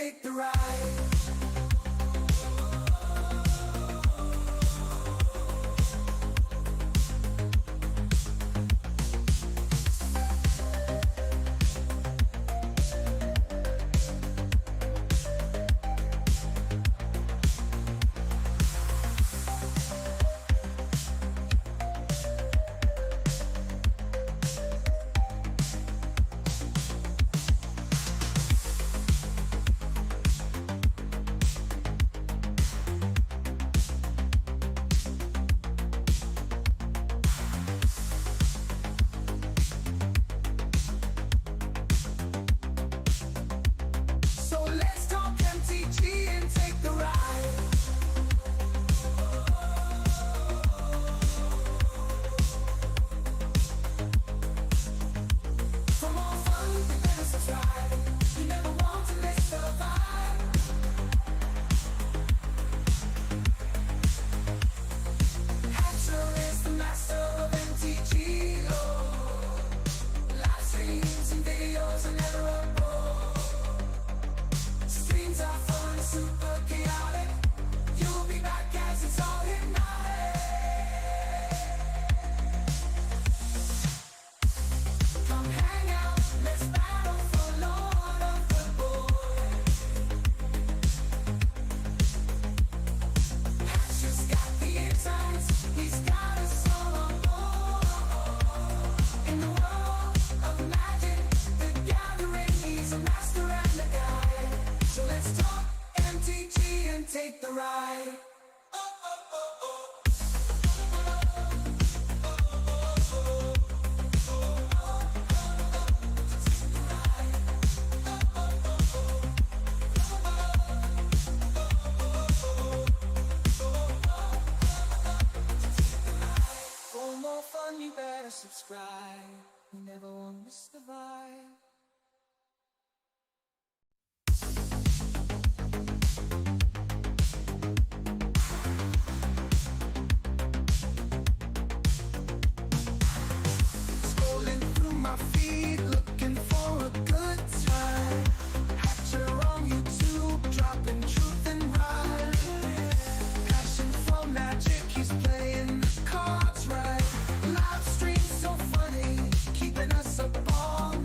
take the ride. Take the ride. For more fun, you better subscribe. You never want to miss the vibe. My feet looking for a good time. Hatcher on YouTube, dropping truth and rhyme. Passion for magic, he's playing the cards right. Live stream so funny, keeping us up all night.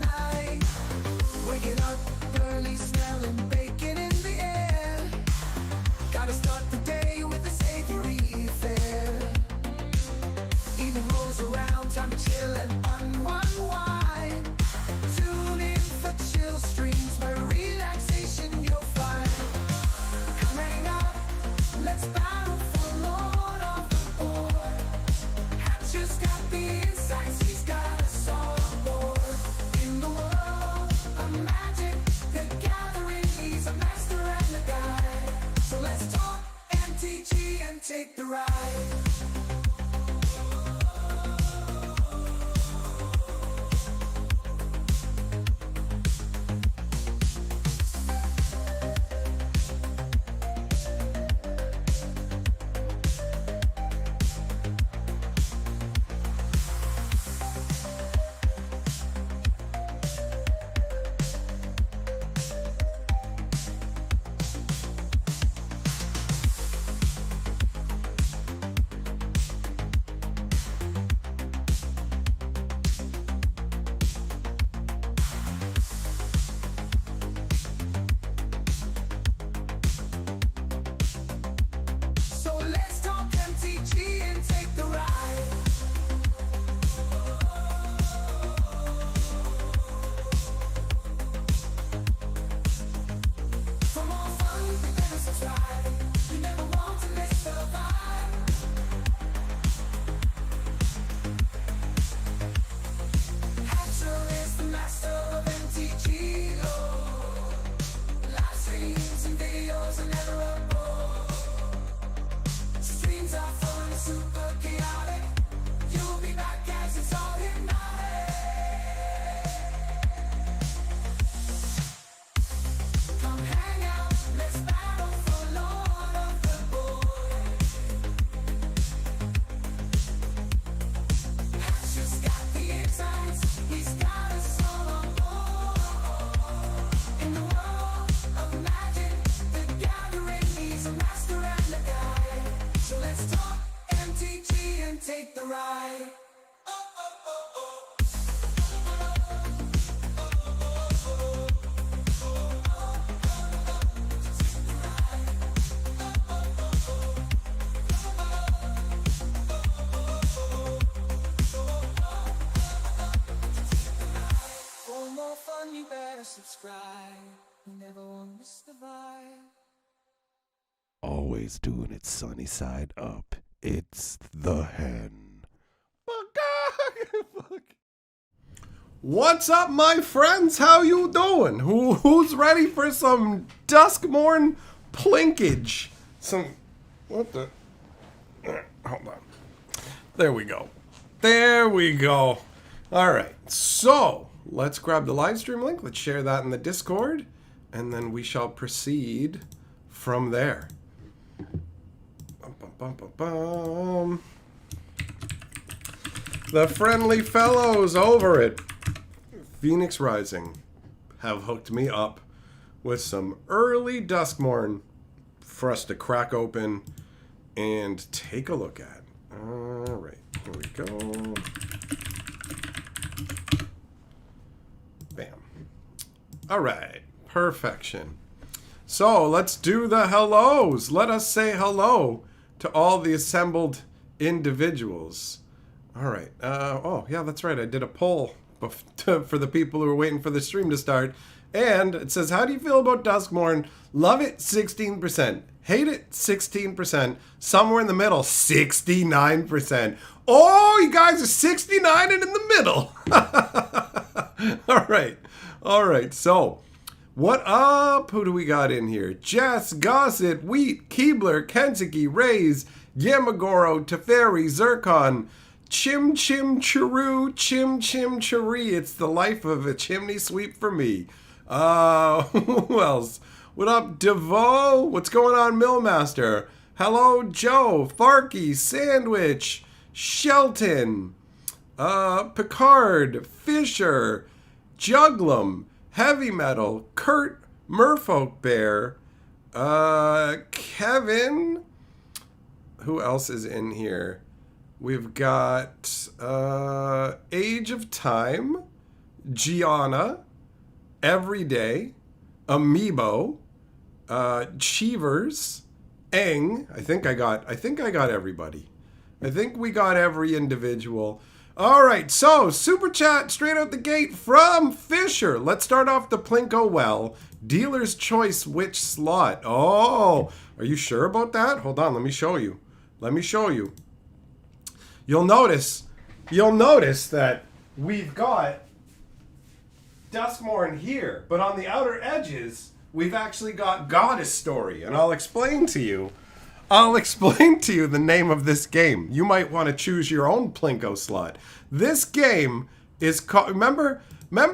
one, you better subscribe. You never won't miss the vibe. Always doing it sunny side up. It's the hen. What's up, my friends? How you doing? Who's ready for some Duskmourn plinkage? What the? Hold on. There we go. There we go. All right. So let's grab the live stream link. Let's share that in the Discord, and then we shall proceed from there. The friendly fellows over at Phoenix Rising have hooked me up with some early Duskmourn for us to crack open and take a look at. All right, here we go. Bam. All right, perfection. So let's do the hellos. Let us say hello to all the assembled individuals. All right. Oh, yeah, that's right. I did a poll for the people who were waiting for the stream to start. And it says, how do you feel about Duskmourn? Love it, 16%. Hate it, 16%. Somewhere in the middle, 69%. Oh, you guys are 69 and in the middle. All right. All right. So, what up? Who do we got in here? Jess, Gossett, Wheat, Keebler, Kentucky, Rays, Yamagoro, Teferi, Zircon, Chim Chim Chiru, Chim Chim Chiri. It's the life of a chimney sweep for me. Who else? What up, Devo? What's going on, Millmaster? Hello, Joe, Farky, Sandwich, Shelton, Picard, Fisher, Juglum, Heavy Metal, Kurt, Merfolk Bear, Kevin. Who else is in here? We've got Age of Time, Gianna, Everyday, Amiibo, Cheevers, Eng. I think I got everybody. I think we got every individual. All right, so super chat straight out the gate from Fisher. Let's start off the Plinko well. Dealer's choice, which slot? Oh, are you sure about that? Hold on, let me show you. Let me show you. You'll notice that we've got Duskmourn here, but on the outer edges, we've actually got Goddess Story, and I'll explain to you the name of this game. You might want to choose your own Plinko slot. This game is called, remember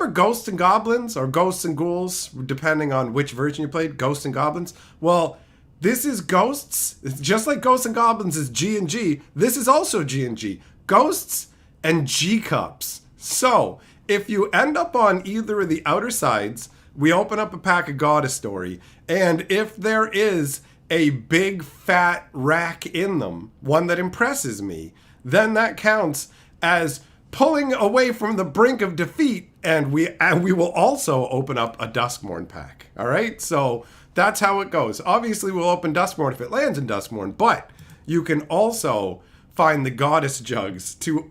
Ghosts and Goblins, or Ghosts and Ghouls, depending on which version you played, Ghosts and Goblins? Well, this is Ghosts. It's just like Ghosts and Goblins is G and G. This is also G and G. Ghosts and G cups. So, if you end up on either of the outer sides, we open up a pack of Goddess Story, and if there is a big fat rack in them, one that impresses me, then that counts as pulling away from the brink of defeat, and we will also open up a Duskmourn pack. All right, so that's how it goes. Obviously, we'll open Duskmourn if it lands in Duskmourn, but you can also find the Goddess Jugs to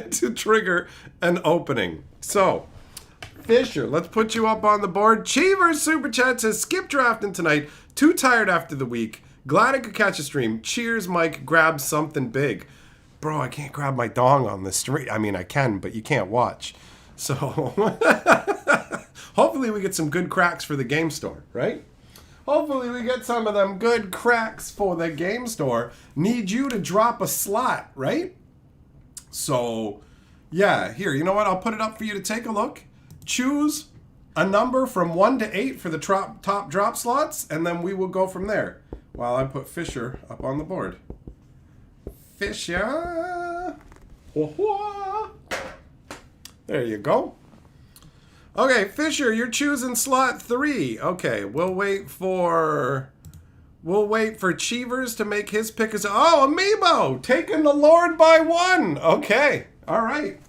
to trigger an opening. So, Fisher, let's put you up on the board. Cheevers Super Chat says, skip drafting tonight. Too tired after the week. Glad I could catch a stream. Cheers, Mike. Grab something big. Bro, I can't grab my dong on the stream. I mean, I can, but you can't watch. So, hopefully we get some good cracks for the game store, right? Hopefully we get some of them good cracks for the game store. Need you to drop a slot, right? So, yeah, here, you know what? I'll put it up for you to take a look. Choose a number from 1 to 8 for the top drop slots, and then we will go from there. While I put Fisher up on the board. Fisher. There you go. Okay, Fisher, you're choosing slot 3. Okay, we'll wait for Cheevers to make his pick. Oh, Amiibo! Taking the Lord by 1. Okay, all right.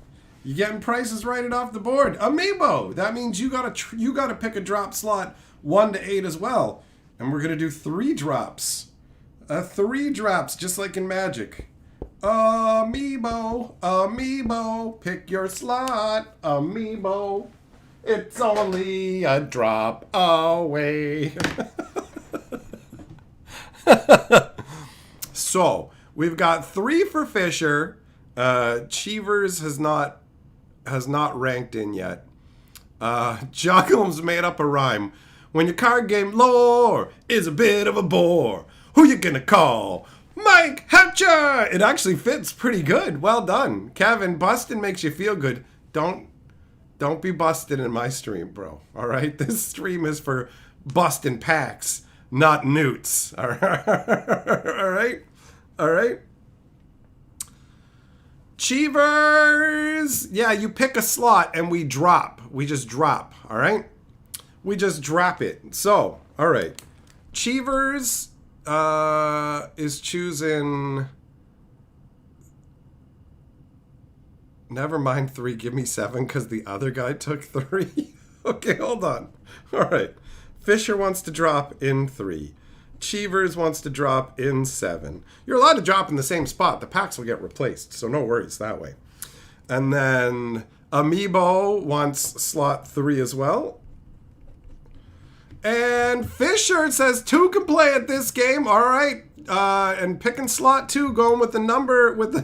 You getting prices right off the board. Amiibo! That means you gotta pick a drop slot 1 to 8 as well. And we're gonna do 3 drops. 3 drops, just like in Magic. Amiibo, Amiibo, pick your slot, Amiibo. It's only a drop away. So, we've got 3 for Fisher. Cheevers has not ranked in yet. Jockum's made up a rhyme. When your card game lore is a bit of a bore, who you gonna call? Mike Hatcher! It actually fits pretty good. Well done. Kevin, bustin' makes you feel good. Don't be busted in my stream, bro. All right? This stream is for bustin' packs, not newts. All right? All right? All right? Cheevers! Yeah, you pick a slot and we drop. We just drop, all right? We just drop it. So, all right. Cheevers is choosing... Never mind 3, give me 7 because the other guy took 3. Okay, hold on. All right. Fisher wants to drop in 3. Cheevers wants to drop in 7. You're allowed to drop in the same spot. The packs will get replaced, so no worries that way. And then Amiibo wants slot 3 as well. And Fisher says 2 can play at this game. All right. And picking slot 2, going with the number with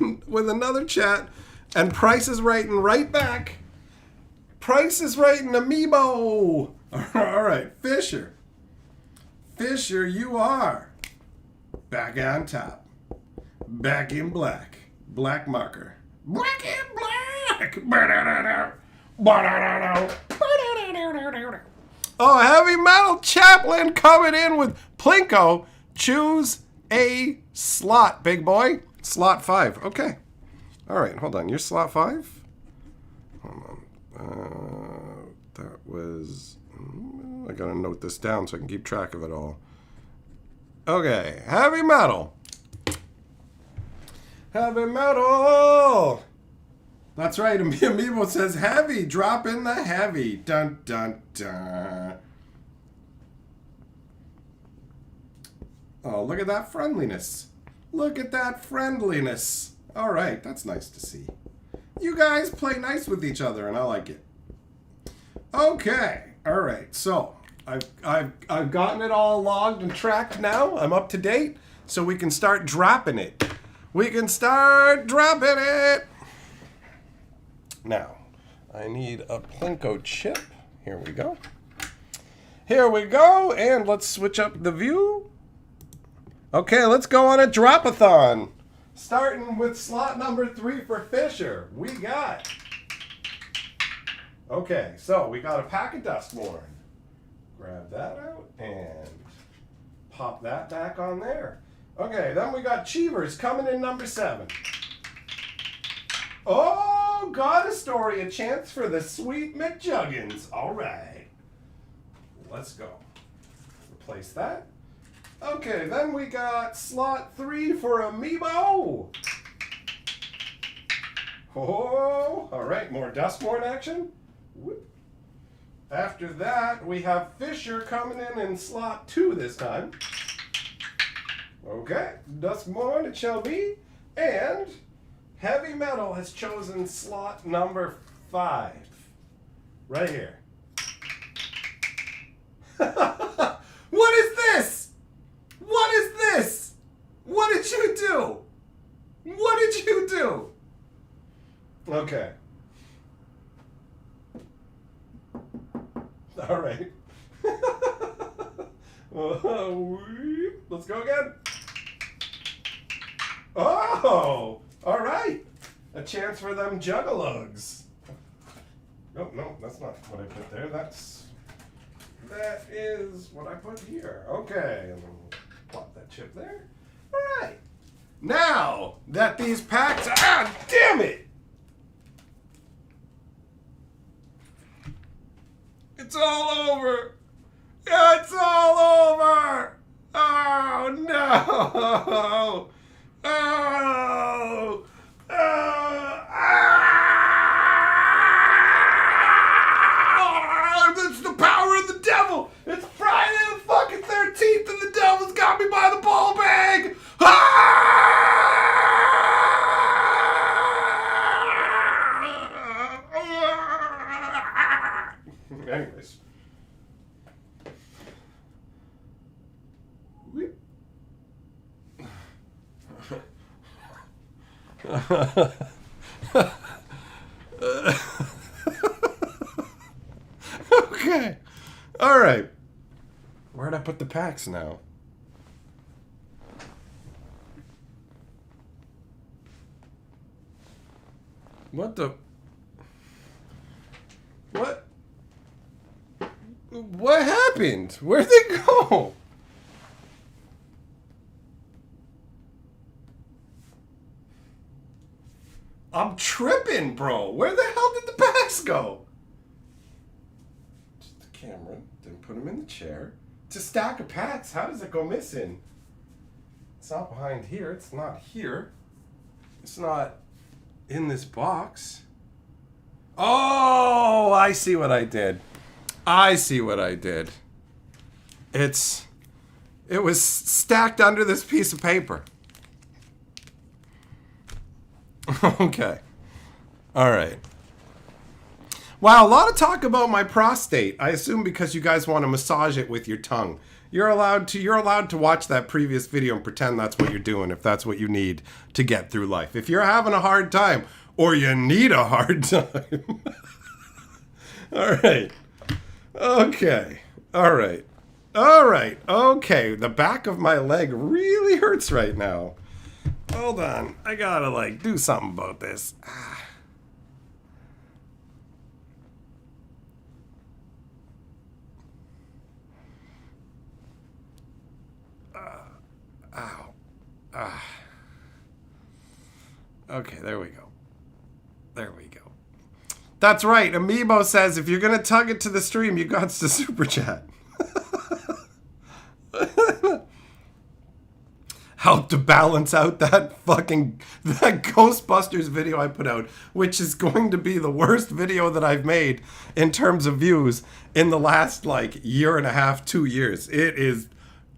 another chat. And Price is Right and right back. Price is Right and Amiibo. All right, Fisher. Fisher, you are back on top. Back in black. Black marker. Black in black. Oh, Heavy Metal Chaplain coming in with Plinko. Choose a slot, big boy. Slot 5. Okay. All right, hold on. You're slot 5? Hold on. That was... I gotta note this down so I can keep track of it all. Okay, Heavy Metal. Heavy Metal! That's right, Amiibo says heavy. Drop in the heavy. Dun, dun, dun. Oh, look at that friendliness. Look at that friendliness. All right, that's nice to see. You guys play nice with each other, and I like it. Okay. All right, so I've gotten it all logged and tracked now. I'm up to date, so we can start dropping it. We can start dropping it. Now, I need a Plinko chip. Here we go. Here we go, and let's switch up the view. Okay, let's go on a drop-a-thon. Starting with slot number 3 for Fisher. We got... Okay, so we got a pack of Duskmourn. Grab that out and pop that back on there. Okay, then we got Cheevers coming in number 7. Oh, got a story, a chance for the sweet McJuggins. All right, let's go. Replace that. Okay, then we got slot 3 for Amiibo. Oh, all right, more Duskmourn action. Whoop. After that, we have Fisher coming in slot 2 this time. Okay, Duskmourn, it shall be. And Heavy Metal has chosen slot number 5. Right here. What is this? What is this? What did you do? What did you do? Okay. All right. Let's go again. Oh, all right. A chance for them juggalugs. Oh, no, that's not what I put there. That is what I put here. Okay, and then we'll plop that chip there. All right. Now that these packs, damn it! It's all over. It's all over. Oh no! Oh! It's the power of the devil! It's Friday the fucking 13th and the devil's got me by the ball bag! Okay. All right. Where'd I put the packs now? What the? What? What happened? Where'd they go? I'm tripping, bro. Where the hell did the packs go? Just the camera. Didn't put them in the chair. It's a stack of packs. How does it go missing? It's not behind here. It's not here. It's not in this box. Oh, I see what I did. I see what I did. It was stacked under this piece of paper. Okay. All right. Wow, a lot of talk about my prostate. I assume because you guys want to massage it with your tongue. You're allowed to watch that previous video and pretend that's what you're doing if that's what you need to get through life. If you're having a hard time or you need a hard time. All right. Okay. All right. All right. Okay. The back of my leg really hurts right now. Hold on. I gotta, do something about this. Ow. Okay, there we go. There we go. That's right. Amiibo says if you're going to tug it to the stream, you got to super chat. Help to balance out that Ghostbusters video I put out, which is going to be the worst video that I've made in terms of views in the last year and a half, 2 years. It is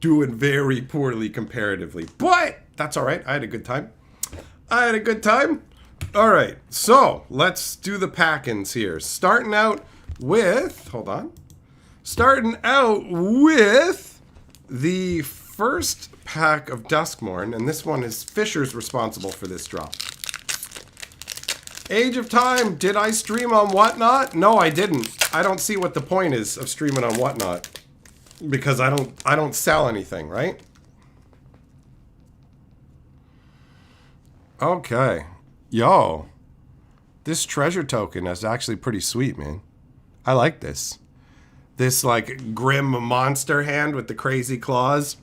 doing very poorly comparatively, but that's all right. I had a good time. All right, so let's do the pack-ins here. Starting out with the first pack of Duskmourn, and this one is Fisher's responsible for this drop. Age of Time, did I stream on Whatnot? No, I didn't. I don't see what the point is of streaming on Whatnot. Because I don't sell anything, right? Okay. Yo. This treasure token is actually pretty sweet, man. I like this. This grim monster hand with the crazy claws.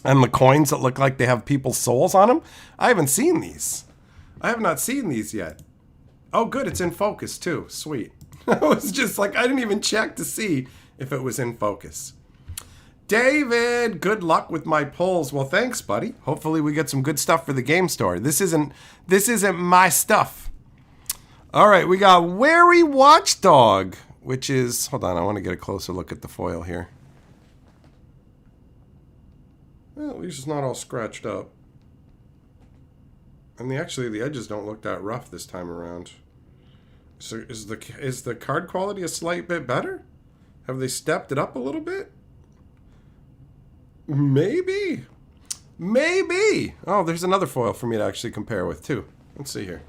And the coins that look like they have people's souls on them. I haven't seen these. I have not seen these yet. Oh, good. It's in focus, too. Sweet. I was just I didn't even check to see if it was in focus. David, good luck with my polls. Well, thanks, buddy. Hopefully we get some good stuff for the game store. This isn't my stuff. All right, we got Wary Watchdog, which is, hold on, I want to get a closer look at the foil here. Well, at least it's not all scratched up. And the edges don't look that rough this time around. So is the card quality a slight bit better? Have they stepped it up a little bit? Maybe. Oh, there's another foil for me to actually compare with, too. Let's see here.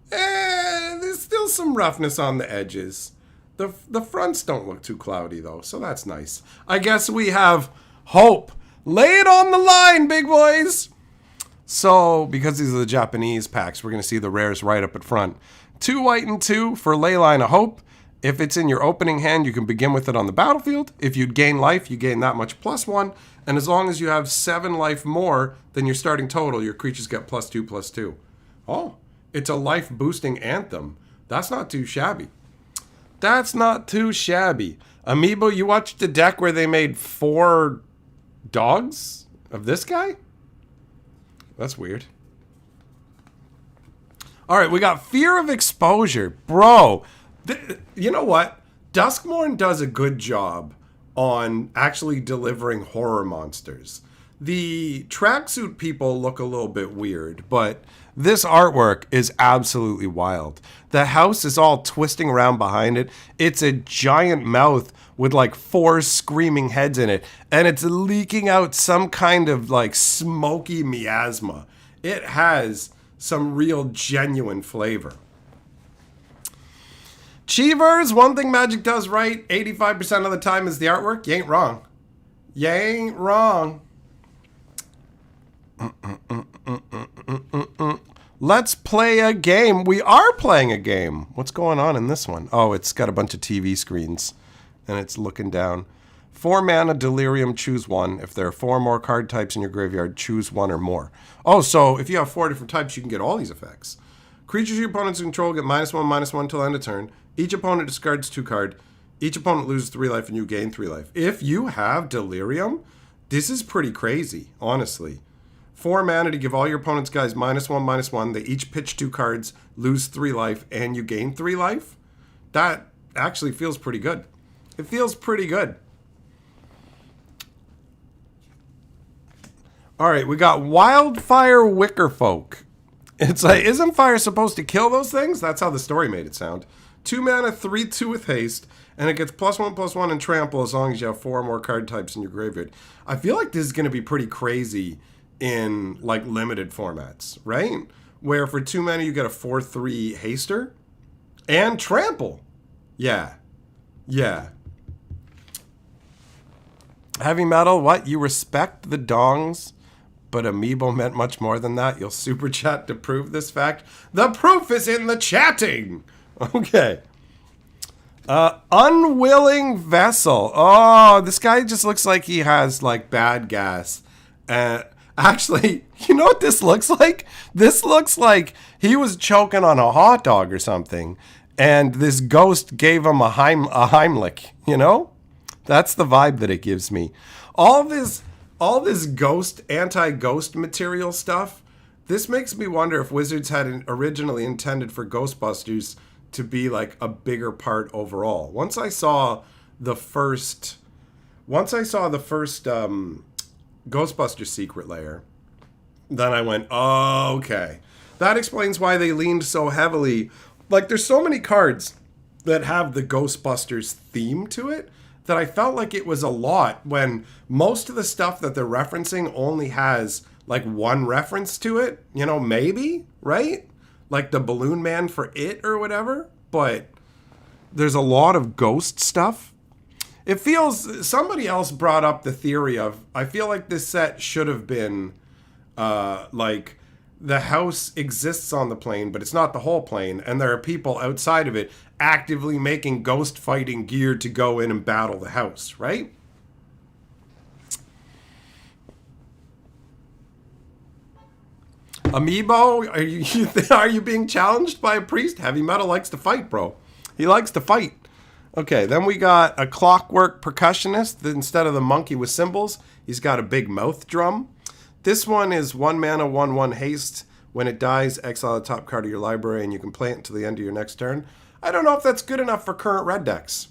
There's still some roughness on the edges. The fronts don't look too cloudy, though, so that's nice. I guess we have hope. Lay it on the line, big boys! So, because these are the Japanese packs, we're going to see the rares right up at front. 2 white and 2 for Leyline of Hope. If it's in your opening hand, you can begin with it on the battlefield. If you gain life, you gain that much +1. And as long as you have 7 life more than your starting total, your creatures get +2/+2. Oh, it's a life-boosting anthem. That's not too shabby. Amiibo, you watched the deck where they made 4 dogs of this guy? That's weird. All right, we got Fear of Exposure. Bro, you know what? Duskmourn does a good job on actually delivering horror monsters. The tracksuit people look a little bit weird, but this artwork is absolutely wild. The house is all twisting around behind it. It's a giant mouth with like 4 screaming heads in it, and it's leaking out some kind of like smoky miasma. It has some real genuine flavor. Cheevers, one thing Magic does right 85% of the time is the artwork. You ain't wrong. You ain't wrong. Let's play a game. We are playing a game. What's going on in this one? Oh, it's got a bunch of TV screens, and it's looking down. 4 mana Delirium, choose 1. If there are 4 more card types in your graveyard, choose 1 or more. Oh, so if you have 4 different types, you can get all these effects. Creatures your opponents control get -1/-1 till end of turn. Each opponent discards 2 cards. Each opponent loses 3 life and you gain 3 life. If you have Delirium, this is pretty crazy, honestly. 4 mana to give all your opponent's guys -1/-1. They each pitch 2 cards, lose 3 life, and you gain 3 life. That actually feels pretty good. It feels pretty good. All right, we got Wildfire Wickerfolk. It's like, isn't fire supposed to kill those things? That's how the story made it sound. 2 mana, 3/2 with haste, and it gets +1/+1 and trample as long as you have 4 more card types in your graveyard. I feel like this is going to be pretty crazy in like limited formats, right? Where for 2 mana you get a 4/3 haster and trample. Yeah. Yeah. Heavy metal, what? You respect the dongs, but Amiibo meant much more than that. You'll super chat to prove this fact. The proof is in the chatting. Okay. Unwilling Vessel. Oh, this guy just looks like he has like bad gas. Actually, you know what this looks like? This looks like he was choking on a hot dog or something, and this ghost gave him a Heimlich, you know? That's the vibe that it gives me. All this ghost, anti-ghost material stuff, this makes me wonder if Wizards had originally intended for Ghostbusters to be like a bigger part overall. Once I saw the first Ghostbusters Secret Lair, then I went, oh, okay. That explains why they leaned so heavily. Like, there's so many cards that have the Ghostbusters theme to it that I felt like it was a lot when most of the stuff that they're referencing only has like one reference to it, you know, maybe, right? Like the Balloon Man for It or whatever, but there's a lot of ghost stuff. It feels, somebody else brought up the theory of, I feel like this set should have been like the house exists on the plane, but it's not the whole plane, and there are people outside of it actively making ghost fighting gear to go in and battle the house, right? Amiibo, are you being challenged by a priest? Heavy Metal likes to fight, bro. He likes to fight. Okay, then we got a Clockwork Percussionist. Instead of the monkey with cymbals, he's got a big mouth drum. This one is 1 mana, 1/1 haste. When it dies, exile the top card of your library, and you can play it until the end of your next turn. I don't know if that's good enough for current red decks.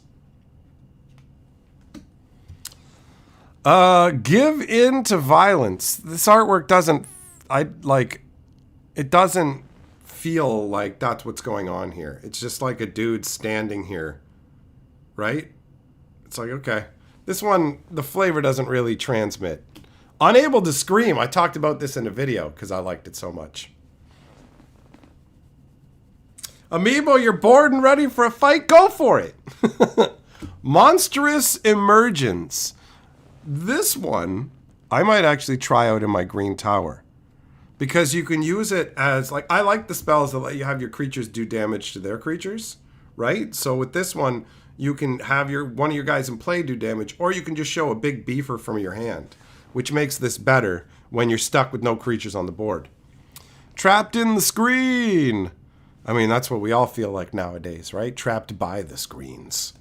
Give in to violence. This artwork doesn't, it doesn't feel like that's what's going on here. It's just like a dude standing here, right? It's like, okay. This one, the flavor doesn't really transmit. Unable to scream. I talked about this in a video because I liked it so much. Amiibo, you're bored and ready for a fight? Go for it. Monstrous Emergence. This one, I might actually try out in my green tower. Because you can use it as, like, I like the spells that let you have your creatures do damage to their creatures, right? So with this one, you can have one of your guys in play do damage, or you can just show a big beefer from your hand, which makes this better when you're stuck with no creatures on the board. Trapped in the screen. I mean, that's what we all feel like nowadays, right? Trapped by the screens.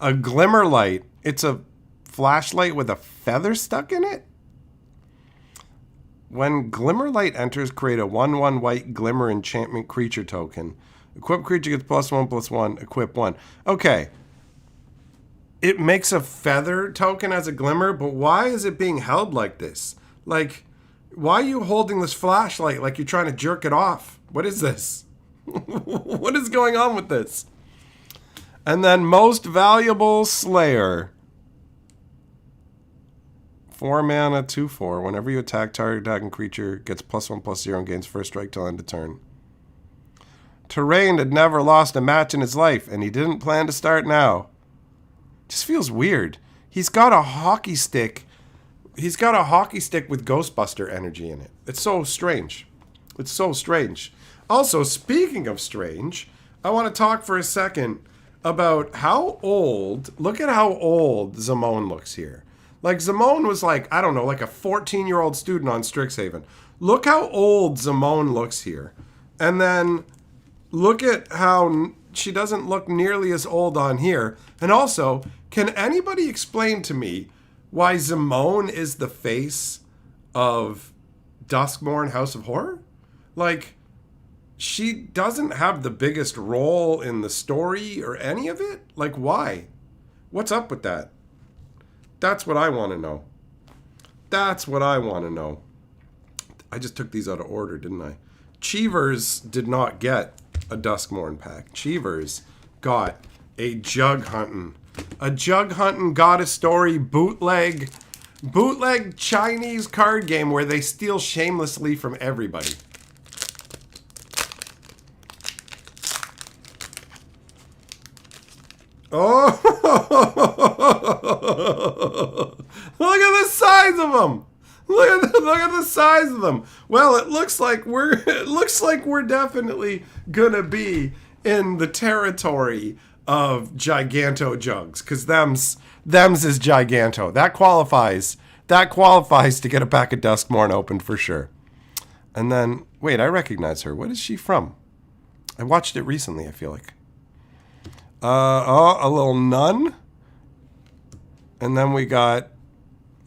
A Glimmerlight. It's a flashlight with a feather stuck in it? When Glimmerlight enters, create a 1/1 white Glimmer enchantment creature token. Equip creature gets +1/+1, equip 1. Okay. it makes a feather token as a glimmer, but why is it being held like this? Like, why are you holding this flashlight like you're trying to jerk it off? What is this? What is going on with this? And then most valuable Slayer. 4 mana, 2/4. Whenever you attack, target attacking creature gets +1/+0 and gains first strike till end of turn. Terrain had never lost a match in his life, and he didn't plan to start now. Just feels weird. He's got a hockey stick. He's got a hockey stick with Ghostbuster energy in it. It's so strange. It's so strange. Also, speaking of strange, I want to talk for a second about how old, look at how old Zamone looks here. Like, Zamone was like, I don't know, like a 14-year-old student on Strixhaven. Look how old Zamone looks here. And then look at how she doesn't look nearly as old on here. And also, can anybody explain to me why Zamone is the face of Duskmourn House of Horror? Like, she doesn't have the biggest role in the story or any of it? Like, why? What's up with that? That's what I want to know. That's what I want to know. I just took these out of order, didn't I? Cheevers did not get a Duskmourn pack. Cheevers got a Jug Huntin'. A Jug Huntin' Goddess Story bootleg Chinese card game where they steal shamelessly from everybody. Oh, look at the size of them. Look at the size of them. Well, it looks like we're definitely gonna be in the territory of Giganto Jugs, because them's is Giganto. That qualifies to get a pack of Duskmourn opened for sure. And then, wait, I recognize her. What is she from? I watched it recently, I feel like. A little nun. And then we got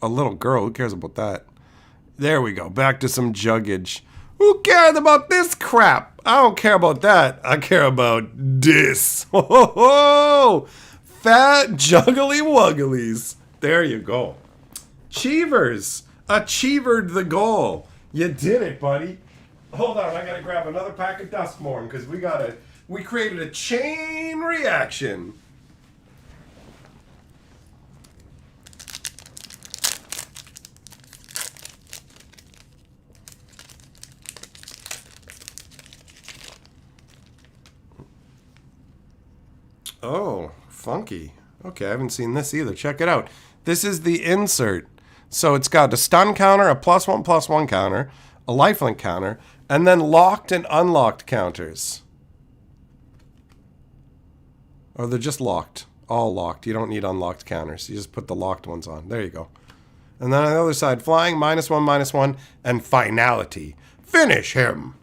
a little girl. Who cares about that? There we go. Back to some juggage. Who cares about this crap? I don't care about that. I care about this. Ho, ho, ho. Fat juggly wugglies. There you go. Cheevers. Achievered the goal. You did it, buddy. Hold on. I got to grab another pack of Duskmourn because we created a chain reaction. Oh, funky. Okay, I haven't seen this either. Check it out. This is the insert. So it's got a stun counter, a +1/+1 counter, a lifelink counter, and then locked and unlocked counters. Or they're just locked. All locked. You don't need unlocked counters. You just put the locked ones on. There you go. And then on the other side, flying, -1/-1, and finality. Finish him.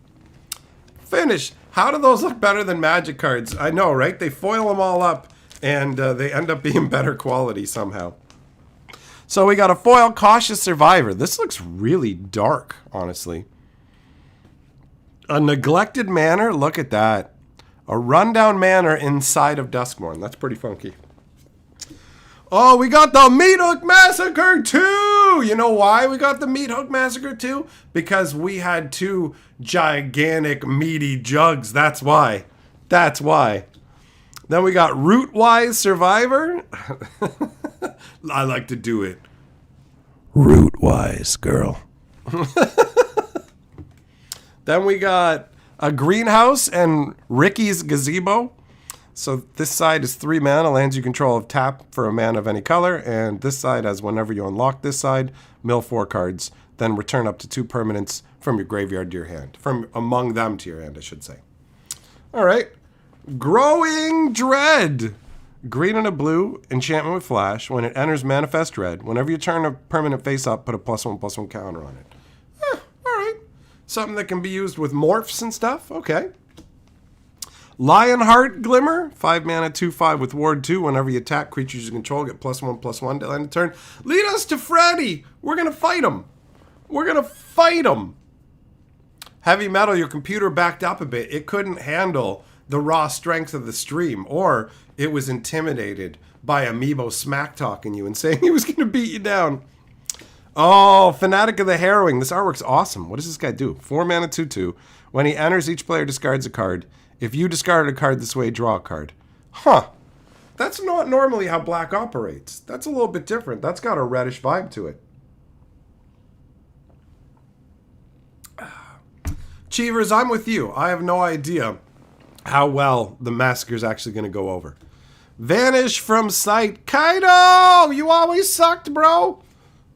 Finish. How do those look better than Magic cards? I know, right? They foil them all up, and they end up being better quality somehow. So we got a foil Cautious Survivor. This looks really dark, honestly. A Neglected Manor. Look at that. A rundown manor inside of Duskmourn. That's pretty funky. Oh, we got the Meat Hook Massacre 2! You know why we got the Meat Hook Massacre 2? Because we had 2 gigantic meaty jugs. That's why. That's why. Then we got Rootwise Survivor. I like to do it. Rootwise, girl. Then we got a Greenhouse and Ricky's Gazebo. So this side is 3 mana, lands you control of tap for a mana of any color, and this side has whenever you unlock this side, mill 4 cards, then return up to 2 permanents from your graveyard to your hand. From among them to your hand, I should say. Alright. Growing Dread. Green and a blue, enchantment with flash. When it enters Manifest Dread, whenever you turn a permanent face up, put a +1/+1 counter on it. Alright. Something that can be used with morphs and stuff. Okay. Lionheart Glimmer, 5 mana, 2/5 with Ward 2. Whenever you attack creatures you control, get +1/+1 to end the turn. Lead us to Freddy! We're gonna fight him! We're gonna fight him! Heavy Metal, your computer backed up a bit. It couldn't handle the raw strength of the stream. Or it was intimidated by Amiibo smack-talking you and saying he was going to beat you down. Oh, Fanatic of the Harrowing. This artwork's awesome. What does this guy do? 4 mana, 2/2. When he enters, each player discards a card. If you discarded a card this way, draw a card. Huh. That's not normally how black operates. That's a little bit different. That's got a reddish vibe to it. Cheevers, I'm with you. I have no idea how well the Massacre's actually going to go over. Vanish from sight. Kaido! You always sucked, bro.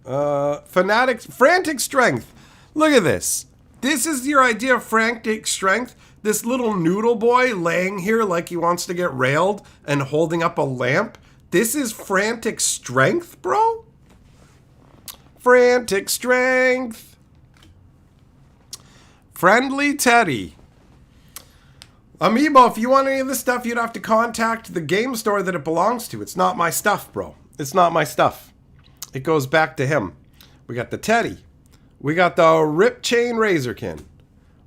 Frantic Strength. Look at this. This is your idea of frantic strength. This little noodle boy laying here like he wants to get railed and holding up a lamp. This is frantic strength, bro? Frantic strength. Friendly Teddy. Amiibo, if you want any of this stuff, you'd have to contact the game store that it belongs to. It's not my stuff, bro. It's not my stuff. It goes back to him. We got the Teddy. We got the Rip Chain Razorkin.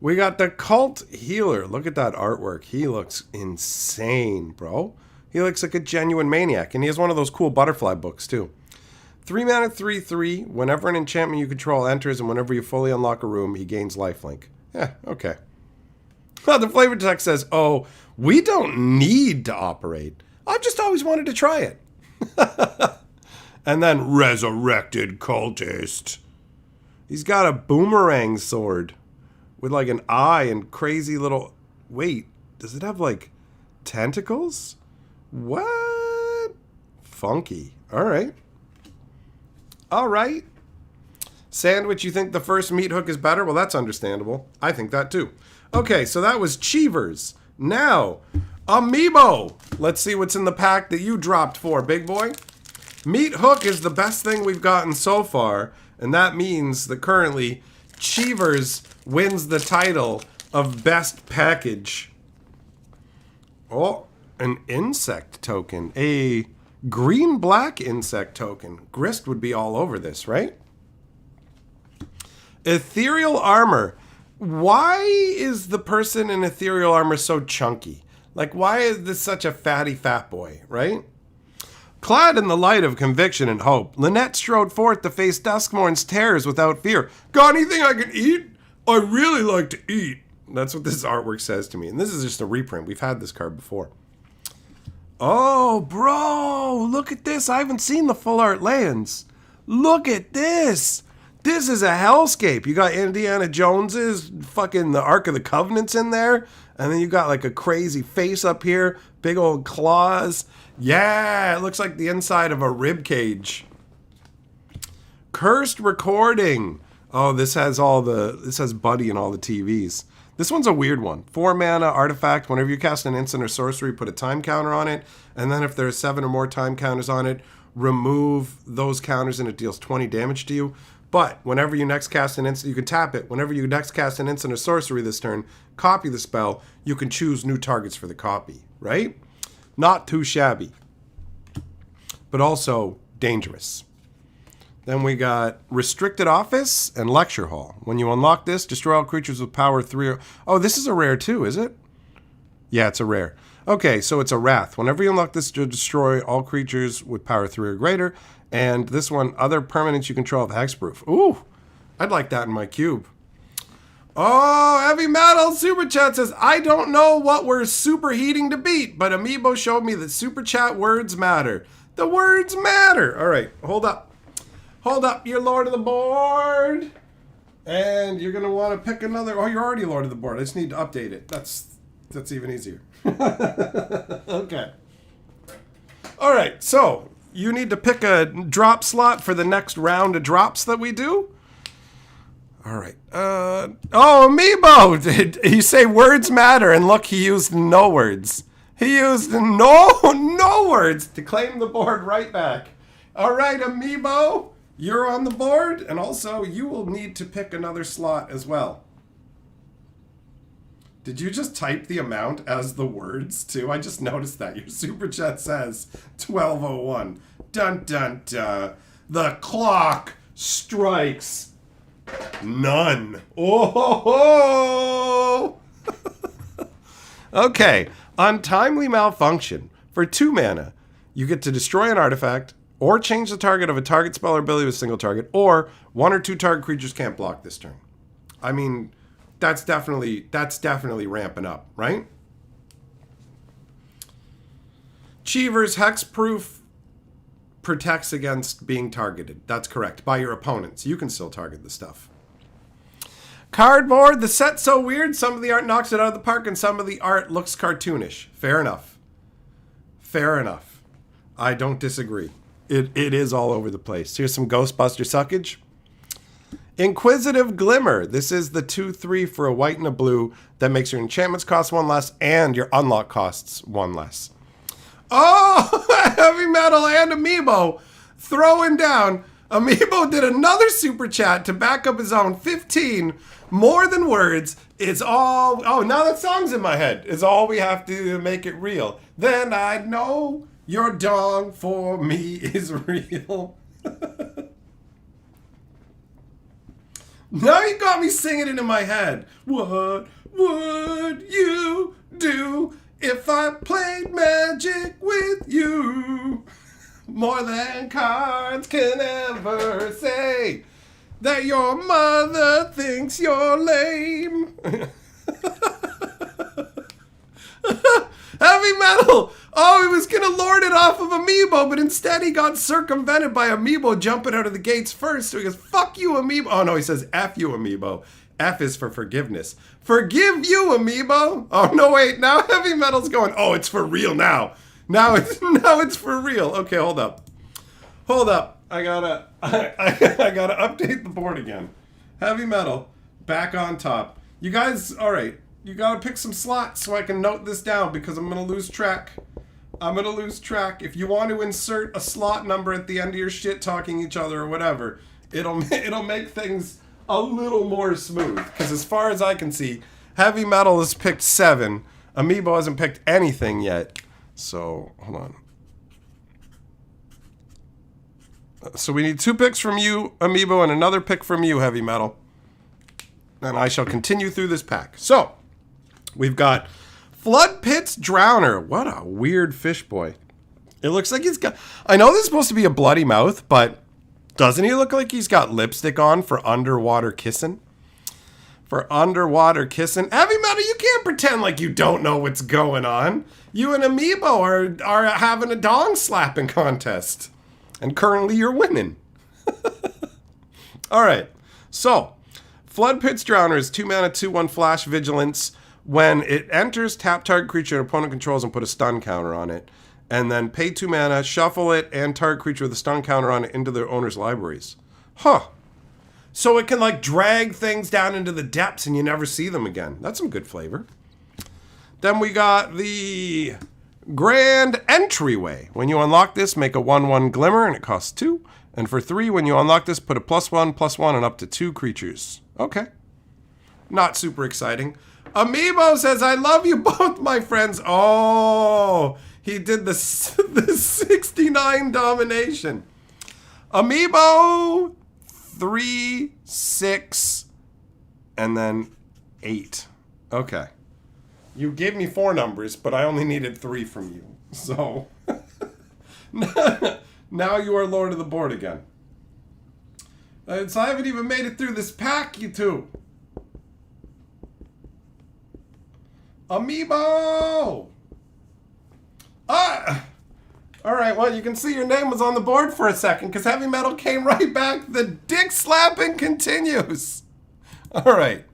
We got the Cult Healer. Look at that artwork. He looks insane, bro. He looks like a genuine maniac. And he has one of those cool butterfly books, too. 3 mana, 3/3. Whenever an enchantment you control enters and whenever you fully unlock a room, he gains lifelink. Yeah, okay. Well, the flavor text says, oh, we don't need to operate. I've just always wanted to try it. And then Resurrected Cultist. He's got a boomerang sword with like an eye and crazy little... Wait, does it have like tentacles? What? Funky. All right. All right. Sandwich, you think the first meat hook is better? Well, that's understandable. I think that too. Okay, so that was Cheevers. Now, Amiibo. Let's see what's in the pack that you dropped for, big boy. Meat hook is the best thing we've gotten so far, and that means that currently Cheevers wins the title of best package. Oh, an insect token. A green-black insect token. Grist would be all over this, right? Ethereal armor. Why is the person in ethereal armor so chunky? Like, why is this such a fatty fat boy, right? Clad in the light of conviction and hope, Lynette strode forth to face Duskmourn's terrors without fear. Got anything I can eat? I really like to eat. That's what this artwork says to me. And this is just a reprint. We've had this card before. Oh, bro, look at this. I haven't seen the full art lands. Look at this. This is a hellscape. You got Indiana Jones's fucking the Ark of the Covenant's in there. And then you got like a crazy face up here. Big old claws. Yeah, it looks like the inside of a rib cage. Cursed Recording. Oh, this has Buddy and all the TVs. This one's a weird one. 4 mana artifact. Whenever you cast an instant or sorcery, put a time counter on it. And then if there's 7 or more time counters on it, remove those counters and it deals 20 damage to you. But whenever you next cast an instant, you can tap it. Whenever you next cast an instant or sorcery this turn, copy the spell, you can choose new targets for the copy, right? Not too shabby, but also dangerous. Then we got Restricted Office and Lecture Hall. When you unlock this, destroy all creatures with power 3. Oh, this is a rare too, is it? Yeah, it's a rare. Okay, so it's a Wrath. Whenever you unlock this, you destroy all creatures with power 3 or greater. And this one, other permanents you control have hexproof. Ooh, I'd like that in my cube. Oh, Heavy Metal Super Chat says, I don't know what we're superheating to beat, but Amiibo showed me that Super Chat words matter. The words matter. All right, hold up. Hold up, you're Lord of the Board. And you're going to want to pick another. Oh, you're already Lord of the Board. I just need to update it. That's even easier. Okay. All right, so you need to pick a drop slot for the next round of drops that we do. All right. Oh, Amiibo! Did he say words matter? And look, he used no words. He used no words to claim the board right back. All right, Amiibo, you're on the board. And also, you will need to pick another slot as well. Did you just type the amount as the words, too? I just noticed that. Your super chat says 12:01. Dun, dun, dun. The clock strikes none. Oh! Okay. Untimely malfunction. For 2 mana, you get to destroy an artifact, or change the target of a target spell or ability with a single target, or 1 or 2 target creatures can't block this turn. I mean, that's definitely ramping up, right? Cheever's Hexproof protects against being targeted. That's correct. By your opponents. You can still target the stuff. Cardboard, the set's so weird, some of the art knocks it out of the park, and some of the art looks cartoonish. Fair enough. Fair enough. I don't disagree. It is all over the place. Here's some Ghostbuster suckage. Inquisitive Glimmer. This is the 2/3 for a white and a blue that makes your enchantments cost 1 less and your unlock costs 1 less. Oh, Heavy Metal and Amiibo throwing down. Amiibo did another super chat to back up his own 15 more than words. It's all... Oh, now that song's in my head. It's all we have to do to make it real. Then I know your dong for me is real. Now you got me singing it in my head. What would you do if I played Magic with you? More than cards can ever say that your mother thinks you're lame. Heavy Metal! Oh, he was gonna lord it off of Amiibo, but instead he got circumvented by Amiibo jumping out of the gates first. So he goes, fuck you, Amiibo. Oh no, he says, F you, Amiibo. F is for forgiveness. Forgive you, Amiibo. Oh no, wait, now Heavy Metal's going, oh, it's for real now. Now it's for real. Okay, hold up. Hold up. I gotta update the board again. Heavy Metal, back on top. You guys, all right. You gotta pick some slots so I can note this down because I'm gonna lose track. I'm gonna lose track. If you want to insert a slot number at the end of your shit talking each other or whatever, it'll make things a little more smooth. Because as far as I can see, Heavy Metal has picked 7. Amiibo hasn't picked anything yet. So, hold on. So we need 2 picks from you, Amiibo, and another pick from you, Heavy Metal. And I shall continue through this pack. So, we've got Flood Pit's Drowner. What a weird fish boy. It looks like he's got... I know this is supposed to be a bloody mouth, but doesn't he look like he's got lipstick on for underwater kissing? For underwater kissing. Heavy Metal, you can't pretend like you don't know what's going on. You and Amiibo are having a dong slapping contest. And currently you're winning. All right. So, Flood Pit's Drowner is 2 mana, 2/1 flash vigilance. When it enters, tap target creature an opponent controls and put a stun counter on it. And then pay 2 mana, shuffle it, and target creature with a stun counter on it into their owner's libraries. Huh. So it can like drag things down into the depths and you never see them again. That's some good flavor. Then we got the Grand Entryway. When you unlock this, make a 1/1 Glimmer and it costs 2. And for 3, when you unlock this, put a +1/+1 and up to 2 creatures. Okay. Not super exciting. Amiibo says, I love you both, my friends. Oh, he did the 69 domination. Amiibo, 3, 6, and then 8. Okay. You gave me 4 numbers, but I only needed 3 from you. So, now you are Lord of the Board again. So I haven't even made it through this pack, you two. Amiibo! Ah! Alright, well, you can see your name was on the board for a second, because Heavy Metal came right back. The dick slapping continues. Alright.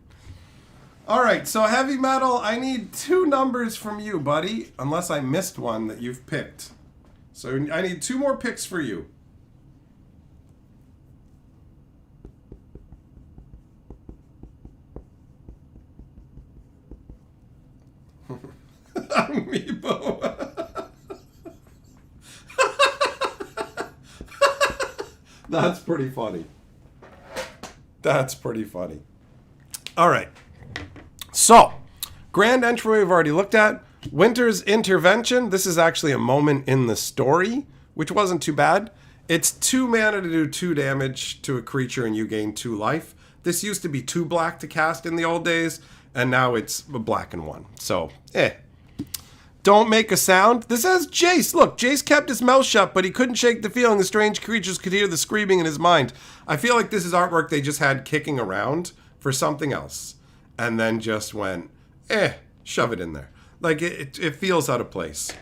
Alright, so Heavy Metal, I need 2 numbers from you, buddy. Unless I missed one that you've picked. So I need 2 more picks for you. Amiibo. That's pretty funny. That's pretty funny. All right. So, Grand Entryway we've already looked at. Winter's Intervention. This is actually a moment in the story, which wasn't too bad. It's 2 mana to do 2 damage to a creature and you gain 2 life. This used to be 2 black to cast in the old days, and now it's a black and 1. So, Don't make a sound. This has Jace. Look, Jace kept his mouth shut, but he couldn't shake the feeling the strange creatures could hear the screaming in his mind. I feel like this is artwork they just had kicking around for something else. And then just went, shove it in there. Like, it feels out of place.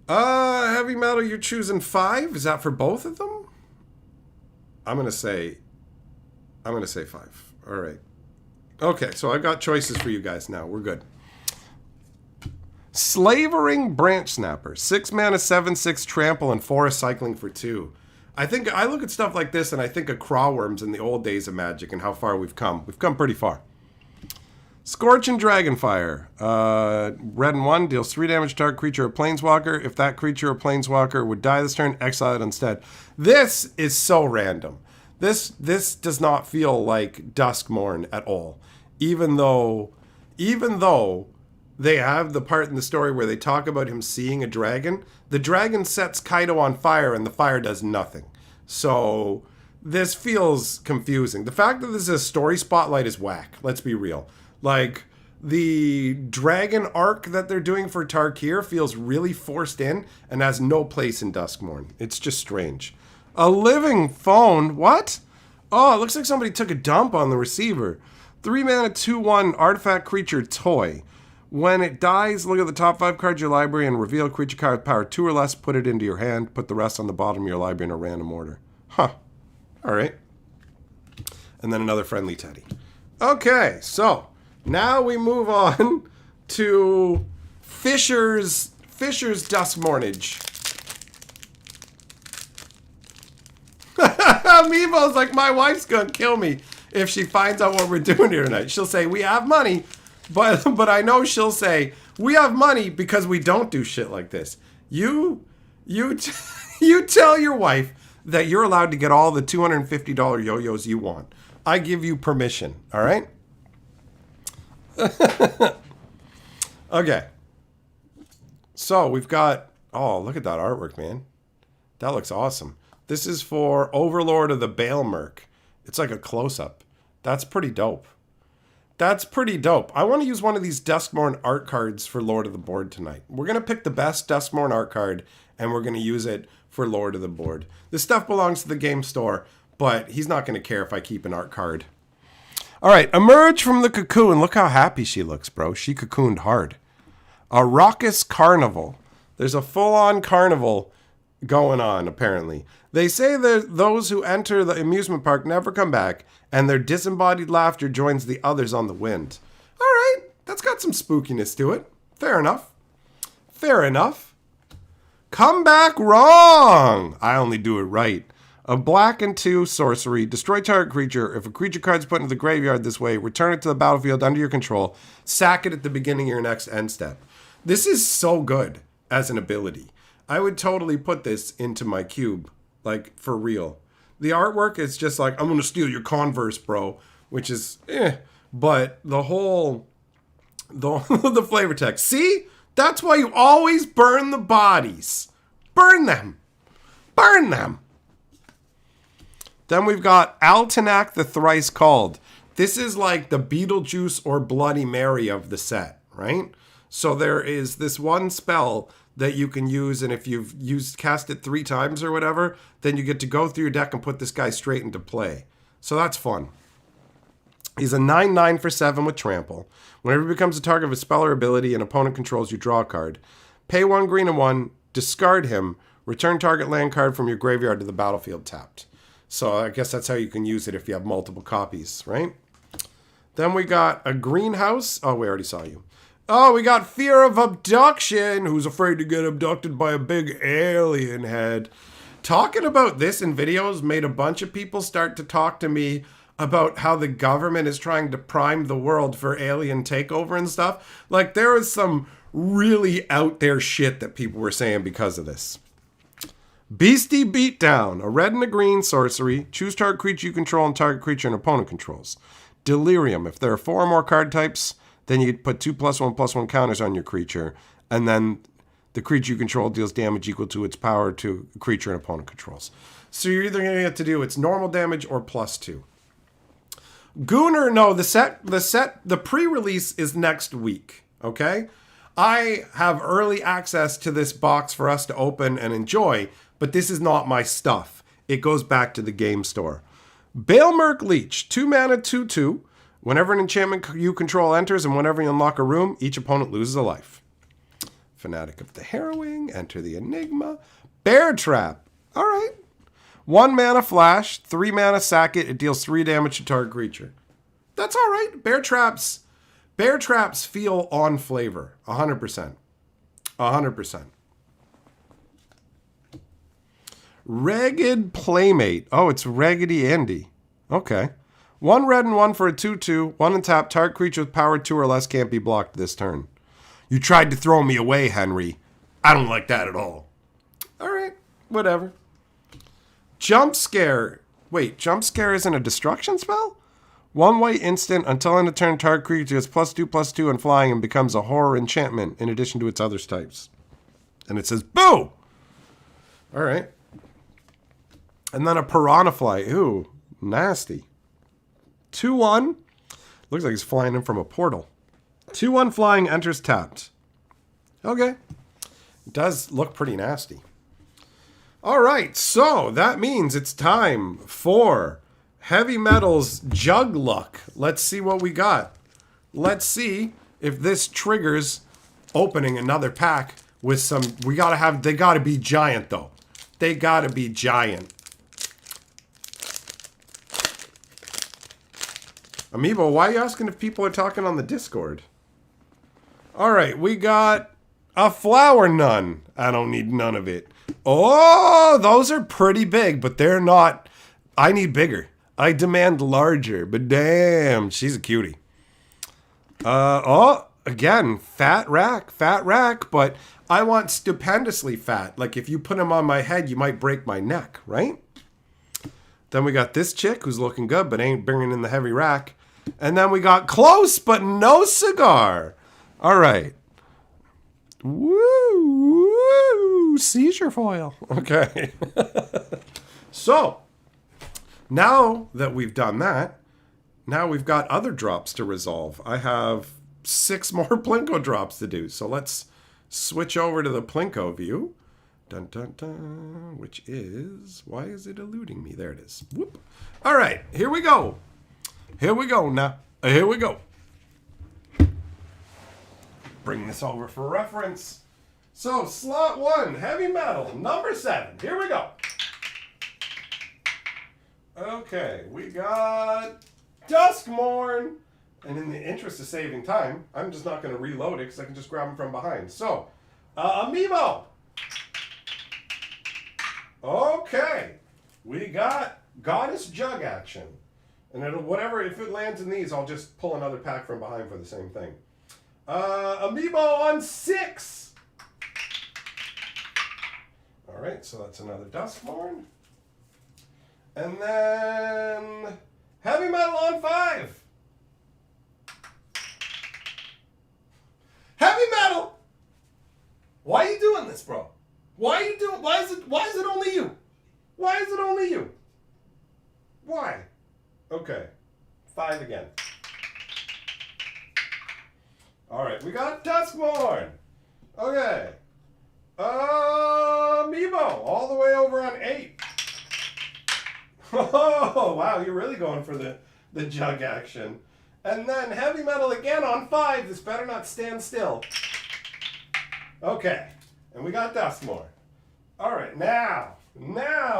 Heavy metal, you're choosing 5? Is that for both of them? I'm gonna say 5. All right. Okay, so I got choices for you guys now. We're good. Slavering Branch Snapper. 6 mana, 7/6 trample, and Forest Cycling for 2. I think I look at stuff like this and I think of Crawworms in the old days of Magic and how far we've come. We've come pretty far. Scorch and Dragonfire. Red and 1 deals 3 damage to target creature or planeswalker. If that creature or planeswalker would die this turn, exile it instead. This is so random. This does not feel like Duskmourn at all. Even though they have the part in the story where they talk about him seeing a dragon, the dragon sets Kaido on fire and the fire does nothing. So this feels confusing. The fact that this is a story spotlight is whack. Let's be real. Like, the dragon arc that they're doing for Tarkir feels really forced in and has no place in Duskmourn. It's just strange. A living phone? What? Oh, it looks like somebody took a dump on the receiver. 3 mana, 2/1 artifact creature toy. When it dies, look at the top 5 cards of your library and reveal a creature card with power 2 or less. Put it into your hand. Put the rest on the bottom of your library in a random order. Huh. All right. And then another friendly teddy. Okay, so now we move on to Fisher's Duskmournage. Meebo's like, my wife's gonna kill me if she finds out what we're doing here tonight. She'll say, we have money, but I know she'll say, we have money because we don't do shit like this. You tell your wife that you're allowed to get all the $250 yo-yos you want. I give you permission, all right? Okay. So we've got, oh, look at that artwork, man. That looks awesome. This is for Overlord of the Baelmerk. It's like a close-up. That's pretty dope. That's pretty dope. I want to use one of these Duskmourn art cards for Lord of the Board tonight. We're going to pick the best Duskmourn art card, and we're going to use it for Lord of the Board. This stuff belongs to the game store, but he's not going to care if I keep an art card. All right, emerge from the cocoon. Look how happy she looks, bro. She cocooned hard. A raucous carnival. There's a full-on carnival going on, apparently. They say that those who enter the amusement park never come back, and their disembodied laughter joins the others on the wind. All right, that's got some spookiness to it. Fair enough. Fair enough. Come back wrong. I only do it right. A black and 2 sorcery. Destroy target creature. If a creature card is put into the graveyard this way, return it to the battlefield under your control. Sack it at the beginning of your next end step. This is so good as an ability. I would totally put this into my cube. Like, for real. The artwork is just like, I'm going to steal your Converse, bro. Which is, But the whole, the flavor text. See? That's why you always burn the bodies. Burn them. Burn them. Then we've got Altanak the Thrice Called. This is like the Beetlejuice or Bloody Mary of the set, right? So there is this one spell that you can use, and if you've cast it 3 times or whatever, then you get to go through your deck and put this guy straight into play. So that's fun. He's a 9/9 for 7 with trample. Whenever he becomes a target of a spell or ability an opponent controls, you draw a card. Pay 1 green and 1, discard him, return target land card from your graveyard to the battlefield tapped. So I guess that's how you can use it if you have multiple copies, right? Then we got a greenhouse. Oh, we already saw you. Oh, we got Fear of Abduction. Who's afraid to get abducted by a big alien head? Talking about this in videos made a bunch of people start to talk to me about how the government is trying to prime the world for alien takeover and stuff. Like, there was some really out there shit that people were saying because of this. Beastie Beatdown. A red and a green sorcery. Choose target creature you control and target creature an opponent controls. Delirium. If there are 4 or more card types, then you put 2+1/+1 counters on your creature, and then the creature you control deals damage equal to its power to a creature an opponent controls. So you're either going to get to do its normal damage or +2. Gooner, no, the pre-release is next week, okay? I have early access to this box for us to open and enjoy, but this is not my stuff. It goes back to the game store. Balemerk Leech, 2 mana, 2/2. Whenever an enchantment you control enters and whenever you unlock a room, each opponent loses a life. Fanatic of the Harrowing, enter the Enigma. Bear Trap, all right. 1 mana flash, 3 mana sack it. It deals 3 damage to target creature. That's all right. Bear traps feel on flavor. 100%. 100%. Ragged Playmate. Oh, it's Raggedy Andy. Okay. 1 red and 1 for a 2/2. 1 and tap. Target creature with power 2 or less can't be blocked this turn. You tried to throw me away, Henry. I don't like that at all. All right. Whatever. Jump Scare. Wait, Jump Scare isn't a destruction spell? 1 white instant until end of turn, target creature gets +2/+2 and flying and becomes a horror enchantment in addition to its other types. And it says, boo! All right. And then a Piranha Fly. Ooh, nasty. 2/1. Looks like he's flying in from a portal. 2/1 flying enters tapped. Okay. It does look pretty nasty. All right, so that means it's time for Heavy Metal's Jug Luck. Let's see what we got. Let's see if this triggers opening another pack with some... they gotta be giant, though. They gotta be giant. Amiibo, why are you asking if people are talking on the Discord? All right, we got a Flower Nun. I don't need none of it. Oh, those are pretty big, but they're not... I need bigger. I demand larger, but damn, she's a cutie. Again, fat rack, but I want stupendously fat. Like if you put him on my head, you might break my neck, right? Then we got this chick who's looking good, but ain't bringing in the heavy rack. And then we got close, but no cigar. All right. Woo! Seizure foil. Okay. So, now that we've done that, now we've got other drops to resolve. I have 6 more Plinko drops to do. So let's switch over to the Plinko view. Dun, dun, dun. Which is... Why is it eluding me? There it is. Whoop. All right. Here we go. Here we go now. Here we go. Bring this over for reference. So, slot 1, Heavy Metal, number 7. Here we go. Okay, we got Duskmourn. And in the interest of saving time, I'm just not going to reload it because I can just grab them from behind. So, Amiibo. Okay, we got Goddess Jug action. And it'll, whatever, if it lands in these, I'll just pull another pack from behind for the same thing. Amiibo on 6. All right, so that's another Duskmourn. And then Heavy Metal on 5. Heavy Metal! Why are you doing this, bro? Why are you doing? Why is it only you? Why is it only you? Why? Okay, 5 again. All right, we got Duskmourn. Okay. Amiibo, all the way over on 8. Oh, wow, you're really going for the jug action. And then Heavy Metal again on 5. This better not stand still. Okay, and we got Duskmourn. All right, now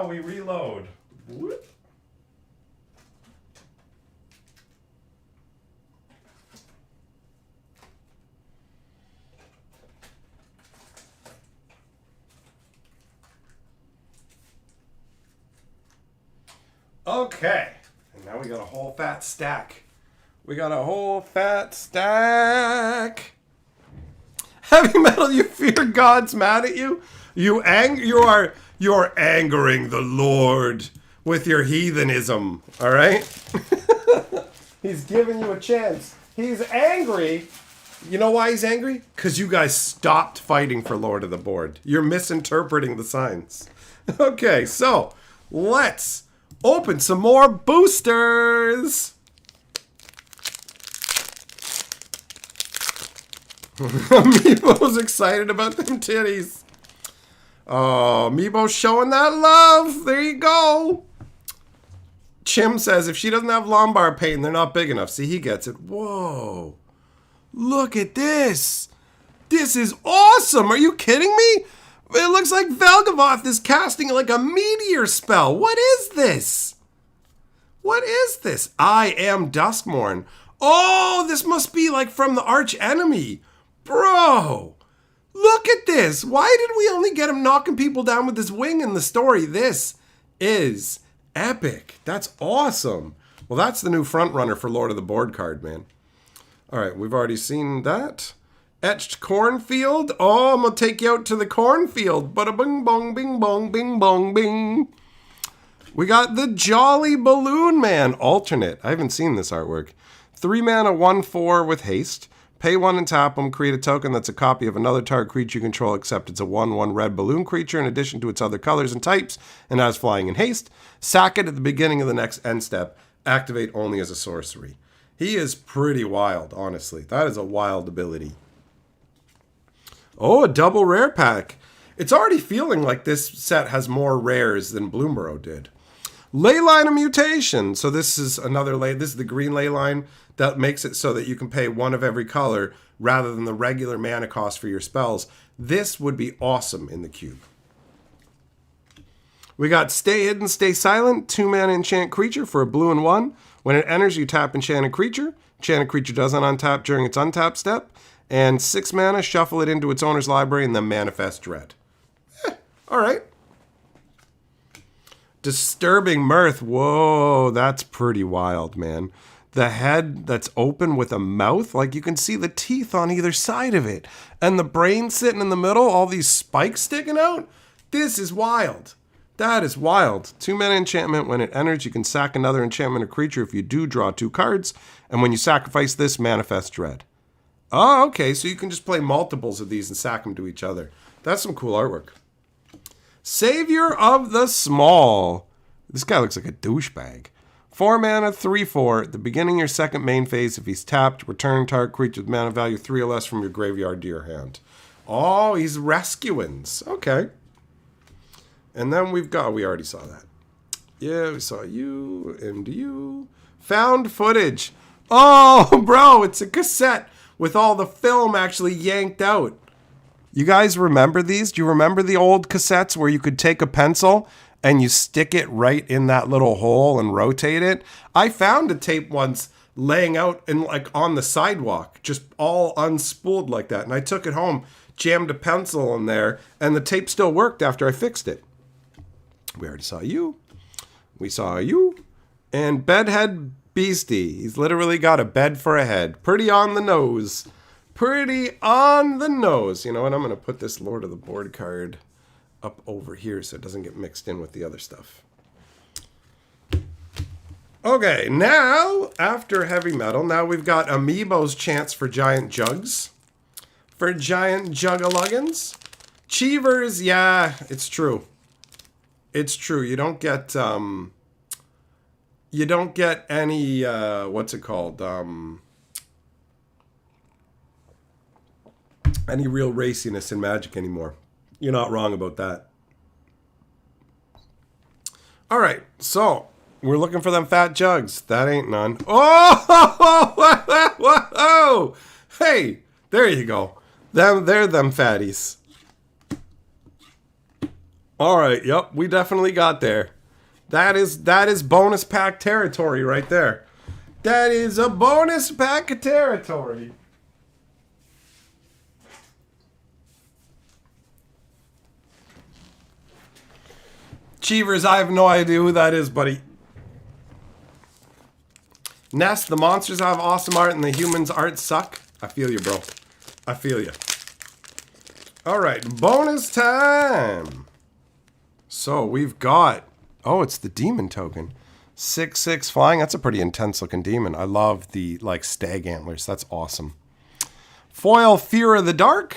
we reload. Whoop. Okay, and now we got a whole fat stack. We got a whole fat stack. Heavy Metal, you fear God's mad at you? You're angering the Lord with your heathenism, all right? He's giving you a chance. He's angry. You know why he's angry? Because you guys stopped fighting for Lord of the Board. You're misinterpreting the signs. Okay, so let's open some more boosters. Meebo's excited about them titties. Oh, Meebo's showing that love. There you go. Chim says if she doesn't have lumbar pain, they're not big enough. See, he gets it. Whoa. Look at this. This is awesome. Are you kidding me? It looks like Velgavoth is casting like a meteor spell. What is this? What is this? I am Duskmourn. Oh, this must be like from the arch enemy. Bro, look at this. Why did we only get him knocking people down with his wing in the story? This is epic. That's awesome. Well, that's the new front runner for Lord of the Board card, man. All right, we've already seen that. Etched cornfield. Oh, I'm going to take you out to the cornfield. Bada bing bong, bing bong, bing bong, bing. We got the Jolly Balloon Man alternate. I haven't seen this artwork. 3 mana, 1/4 with haste. Pay 1 and tap them. Create a token that's a copy of another target creature you control, except it's a 1/1 red balloon creature in addition to its other colors and types, and has flying and haste. Sack it at the beginning of the next end step. Activate only as a sorcery. He is pretty wild, honestly. That is a wild ability. Oh, a double rare pack. It's already feeling like this set has more rares than Bloomborough did. Leyline of Mutation. So this is another this is the green Leyline that makes it so that you can pay 1 of every color rather than the regular mana cost for your spells. This would be awesome in the cube. We got Stay Hidden, Stay Silent, 2 mana enchant creature for a blue and 1. When it enters, you tap enchanted creature. Enchanted creature doesn't untap during its untap step. And 6 mana, shuffle it into its owner's library and then manifest Dread. All right. Disturbing Mirth. Whoa, that's pretty wild, man. The head that's open with a mouth, like you can see the teeth on either side of it. And the brain sitting in the middle, all these spikes sticking out. This is wild. That is wild. 2 mana enchantment. When it enters, you can sack another enchantment or creature. If you do, draw 2 cards. And when you sacrifice this, manifest Dread. Oh, okay, so you can just play multiples of these and sack them to each other. That's some cool artwork. Savior of the Small. This guy looks like a douchebag. 4 mana, 3/4. At the beginning of your second main phase, if he's tapped, return target creature with mana value 3 or less from your graveyard to your hand. Oh, he's rescuins. Okay. And then we already saw that. Yeah, we saw you and you. Found footage. Oh, bro, it's a cassette with all the film actually yanked out. You guys remember these? Do you remember the old cassettes where you could take a pencil and you stick it right in that little hole and rotate it? I found a tape once laying out in like on the sidewalk, just all unspooled like that. And I took it home, jammed a pencil in there, and the tape still worked after I fixed it. We already saw you. We saw you. And Bedhead Beastie. He's literally got a bed for a head. Pretty on the nose. Pretty on the nose. You know what? I'm going to put this Lord of the Board card up over here so it doesn't get mixed in with the other stuff. Okay, now, after Heavy Metal, now we've got Amiibo's chance for Giant Jugs. For Giant Jugaluggins. Cheevers, yeah, it's true. It's true. You don't get any, what's it called? Any real raciness in Magic anymore. You're not wrong about that. All right, so we're looking for them fat jugs. That ain't none. Oh, hey, there you go. They're them fatties. All right, yep, we definitely got there. That is bonus pack territory right there. That is a bonus pack of territory. Cheevers, I have no idea who that is, buddy. Nest, the monsters have awesome art and the humans' art suck. I feel you, bro. I feel you. All right, bonus time. So we've got, oh, it's the demon token. 6/6 flying. That's a pretty intense looking demon. I love the like stag antlers. That's awesome. Foil Fear of the Dark.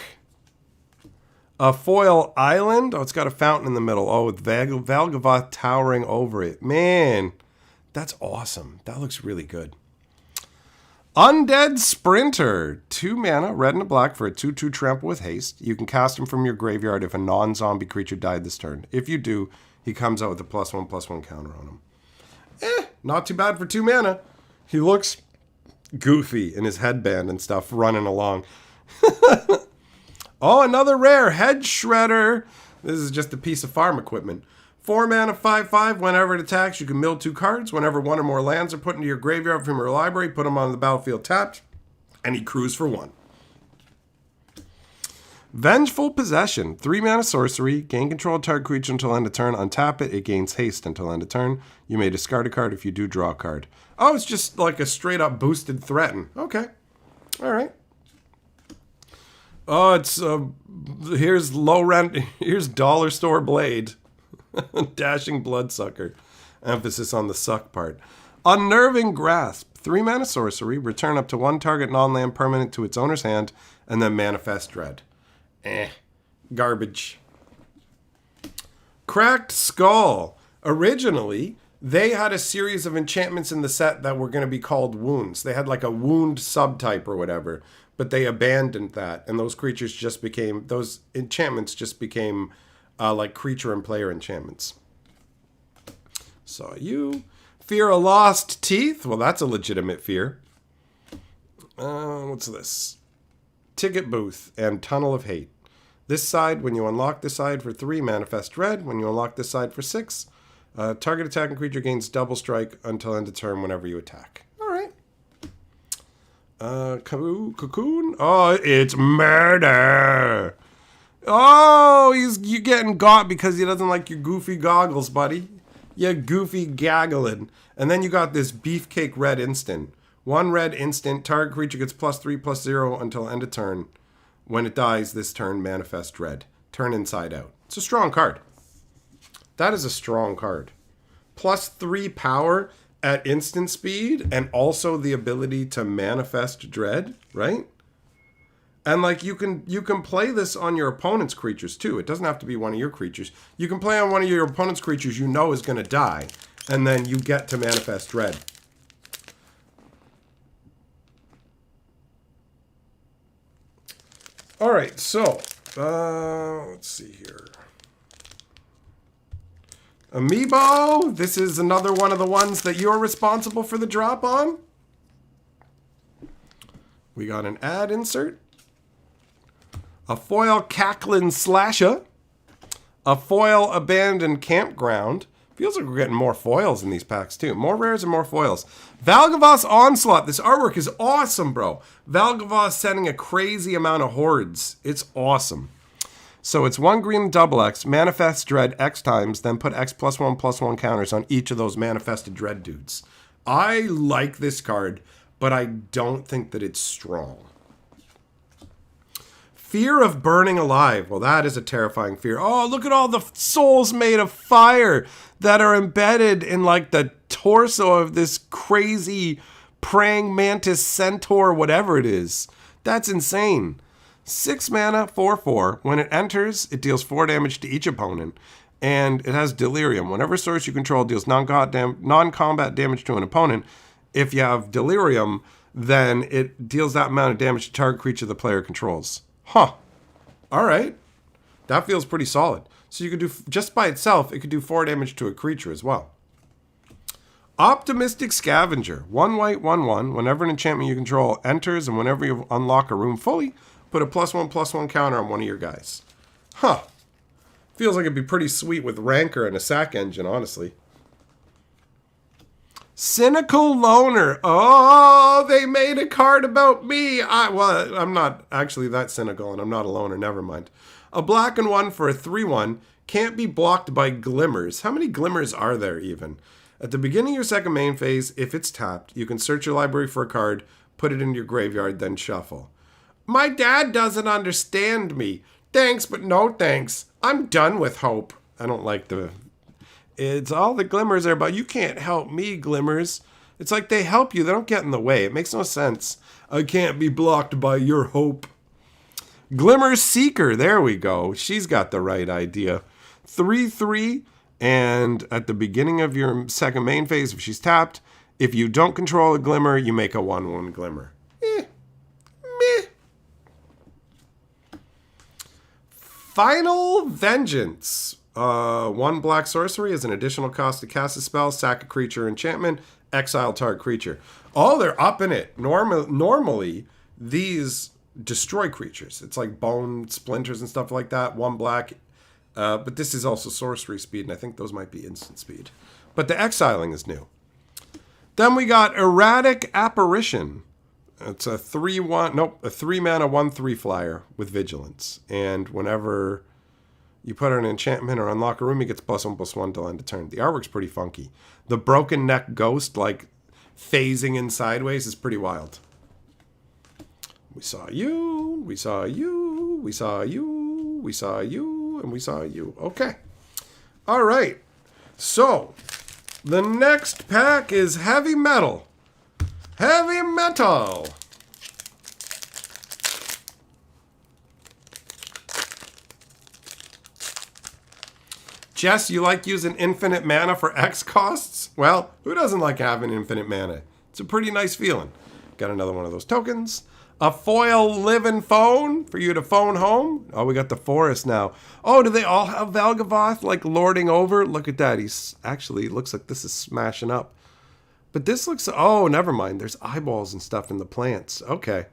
A foil island. Oh, it's got a fountain in the middle. Oh, with Velgavoth towering over it. Man, that's awesome. That looks really good. Undead Sprinter. 2 mana, red and a black for a 2/2 trample with haste. You can cast him from your graveyard if a non-zombie creature died this turn. If you do, he comes out with a +1/+1 counter on him. Not too bad for 2 mana. He looks goofy in his headband and stuff running along. Oh, another rare. Head Shredder. This is just a piece of farm equipment. 4 mana, 5/5. Whenever it attacks, you can mill 2 cards. Whenever 1 or more lands are put into your graveyard from your library, put them on the battlefield tapped, and he crews for 1. Vengeful Possession. 3 mana sorcery. Gain control of target creature until end of turn. Untap it. It gains haste until end of turn. You may discard a card if you do draw a card. Oh, it's just like a straight up boosted threaten. Okay. All right. Oh, it's here's low rent. Here's Dollar Store Blade. Dashing Bloodsucker. Emphasis on the suck part. Unnerving Grasp. 3 mana sorcery. Return up to 1 target non-land permanent to its owner's hand, and then manifest dread. Garbage. Cracked Skull. Originally, they had a series of enchantments in the set that were going to be called wounds. They had like a wound subtype or whatever, but they abandoned that, and those enchantments just became like creature and player enchantments. So you fear a lost teeth. Well, that's a legitimate fear. What's this? Ticket Booth and Tunnel of Hate. This side, when you unlock this side for 3, manifest red. When you unlock this side for 6, target attacking creature gains double strike until end of turn whenever you attack. All right. Cocoon. Oh, it's murder. Oh, you getting got because he doesn't like your goofy goggles, buddy. You goofy gaggling. And then you got this beefcake red instant. 1 red instant. Target creature gets +3/+0 until end of turn. When it dies this turn, manifest red. Turn inside out. It's a strong card. That is a strong card. +3 power at instant speed and also the ability to manifest dread, right? And like you can play this on your opponent's creatures too. It doesn't have to be one of your creatures. You can play on one of your opponent's creatures you know is going to die, and then you get to manifest dread. All right, so let's see here. Amiibo, this is another one of the ones that you're responsible for the drop on. We got an ad insert. A foil Cacklin Slasher. A foil Abandoned Campground. Feels like we're getting more foils in these packs too. More rares and more foils. Valgavoss Onslaught. This artwork is awesome, bro. Valgavoss sending a crazy amount of hordes. It's awesome. So it's 1 green double X, manifest dread X times, then put X +1/+1 counters on each of those manifested dread dudes. I like this card, but I don't think that it's strong. Fear of Burning Alive. Well, that is a terrifying fear. Oh, look at all the souls made of fire that are embedded in like the torso of this crazy praying mantis centaur, whatever it is. That's insane. 6 mana, 4/4. When it enters, it deals 4 damage to each opponent. And it has Delirium. Whenever source you control deals non-combat damage to an opponent, if you have Delirium, then it deals that amount of damage to target creature the player controls. Huh. All right. That feels pretty solid. So you could do, just by itself, it could do 4 damage to a creature as well. Optimistic Scavenger. 1 white, 1/1. Whenever an enchantment you control enters and whenever you unlock a room fully, put a +1/+1 counter on one of your guys. Huh. Feels like it'd be pretty sweet with Rancor and a sack engine, honestly. Cynical Loner. Oh, they made a card about me. Well, I'm not actually that cynical, and I'm not a loner. Never mind. A black and 1 for a 3/1. Can't be blocked by glimmers. How many glimmers are there even? At the beginning of your second main phase, if it's tapped, you can search your library for a card, put it in your graveyard, then shuffle. My dad doesn't understand me. Thanks, but no thanks. I'm done with hope. I don't like the... It's all the glimmers are about, you can't help me, glimmers. It's like they help you. They don't get in the way. It makes no sense. I can't be blocked by your hope. Glimmer Seeker. There we go. She's got the right idea. 3/3. And at the beginning of your second main phase, if she's tapped, If you don't control a glimmer, you make a 1/1 glimmer. Meh. Final Vengeance. 1 black sorcery is an additional cost to cast a spell, sack a creature enchantment, exile target creature. Oh, they're up in it. Normally, these destroy creatures. It's like bone splinters and stuff like that. 1 black. But this is also sorcery speed, and I think those might be instant speed. But the exiling is new. Then we got Erratic Apparition. It's a 3-1, nope, a 3-mana 1/3 flyer with vigilance. And whenever you put an enchantment or unlock a room, it gets +1/+1 till end of turn. The artwork's pretty funky. The broken neck ghost, like phasing in sideways, is pretty wild. We saw you, we saw you, we saw you, we saw you, and we saw you. Okay. All right. So, the next pack is Heavy Metal. Heavy Metal. Jess, you like using infinite mana for X costs? Well, who doesn't like having infinite mana? It's a pretty nice feeling. Got another one of those tokens. A foil living phone for you to phone home. Oh, we got the forest now. Oh, do they all have Valgavoth like lording over? Look at that. He's actually, looks like this is smashing up. But this looks, oh, never mind. There's eyeballs and stuff in the plants. Okay.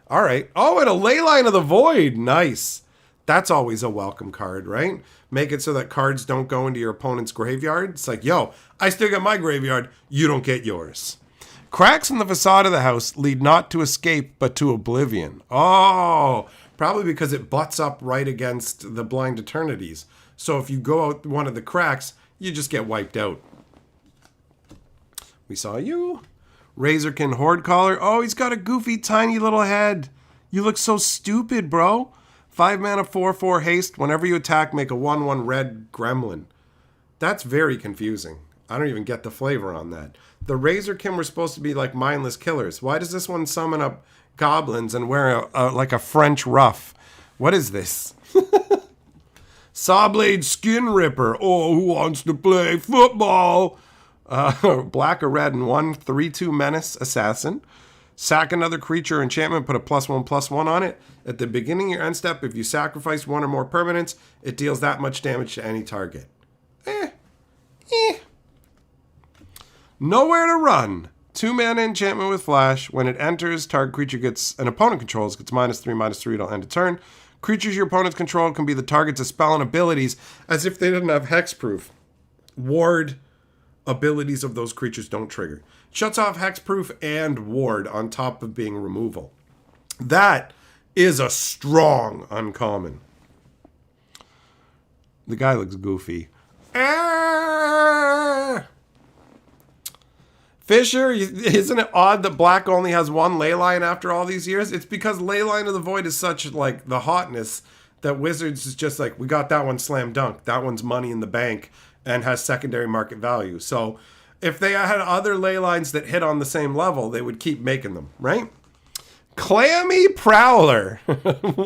All right. Oh, and a Leyline of the Void. Nice. That's always a welcome card, right? Make it so that cards don't go into your opponent's graveyard. It's like, yo, I still got my graveyard. You don't get yours. Cracks in the facade of the house lead not to escape, but to oblivion. Oh, probably because it butts up right against the Blind Eternities. So if you go out one of the cracks, you just get wiped out. We saw you. Razorkin Horde Caller. Oh, he's got a goofy, tiny little head. You look so stupid, bro. 5 mana, 4/4 haste. Whenever you attack, make a 1/1 red gremlin. That's very confusing. I don't even get the flavor on that. The Razorkin were supposed to be like mindless killers. Why does this one summon up goblins and wear like a French ruff? What is this? Sawblade Skin Ripper. Oh, who wants to play football? Black or red and 1 3/2 menace assassin. Sack another creature or enchantment, put a +1/+1 on it. At the beginning of your end step, if you sacrifice 1 or more permanents, it deals that much damage to any target. Nowhere to Run. 2 mana enchantment with flash. When it enters, target creature gets an opponent controls gets -3/-3 till end of turn. Creatures your opponents control can be the targets of spell and abilities as if they didn't have hexproof. Ward abilities of those creatures don't trigger. Shuts off hexproof and ward on top of being removal. That is a strong uncommon. The guy looks goofy. Fisher, isn't it odd that black only has 1 Leyline after all these years? It's because Leyline of the Void is such like the hotness that Wizards is just like, we got that one slam dunk. That one's money in the bank and has secondary market value. So if they had other Leylines that hit on the same level, they would keep making them, right? Clammy Prowler.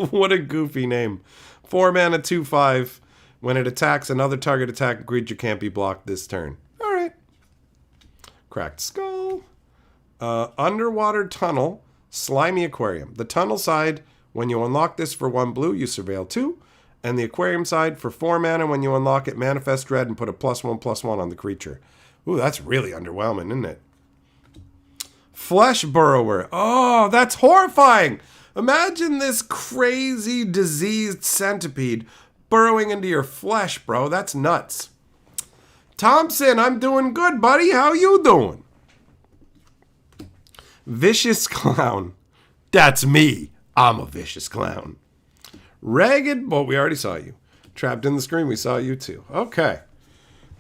What a goofy name. 4 mana, 2/5. When it attacks another target attack creature can't be blocked this turn. All right. Cracked Skull. Underwater Tunnel. Slimy Aquarium. The tunnel side, when you unlock this for 1 blue, you surveil 2. And the aquarium side, for 4 mana, when you unlock it, manifest dread and put a +1/+1 on the creature. Ooh, that's really underwhelming, isn't it? Flesh Burrower. Oh, that's horrifying. Imagine this crazy diseased centipede burrowing into your flesh, bro. That's nuts. Thompson, I'm doing good, buddy. How you doing? Vicious Clown. That's me. I'm a vicious clown. Ragged, well, we already saw you. Trapped in the Screen, we saw you too. Okay.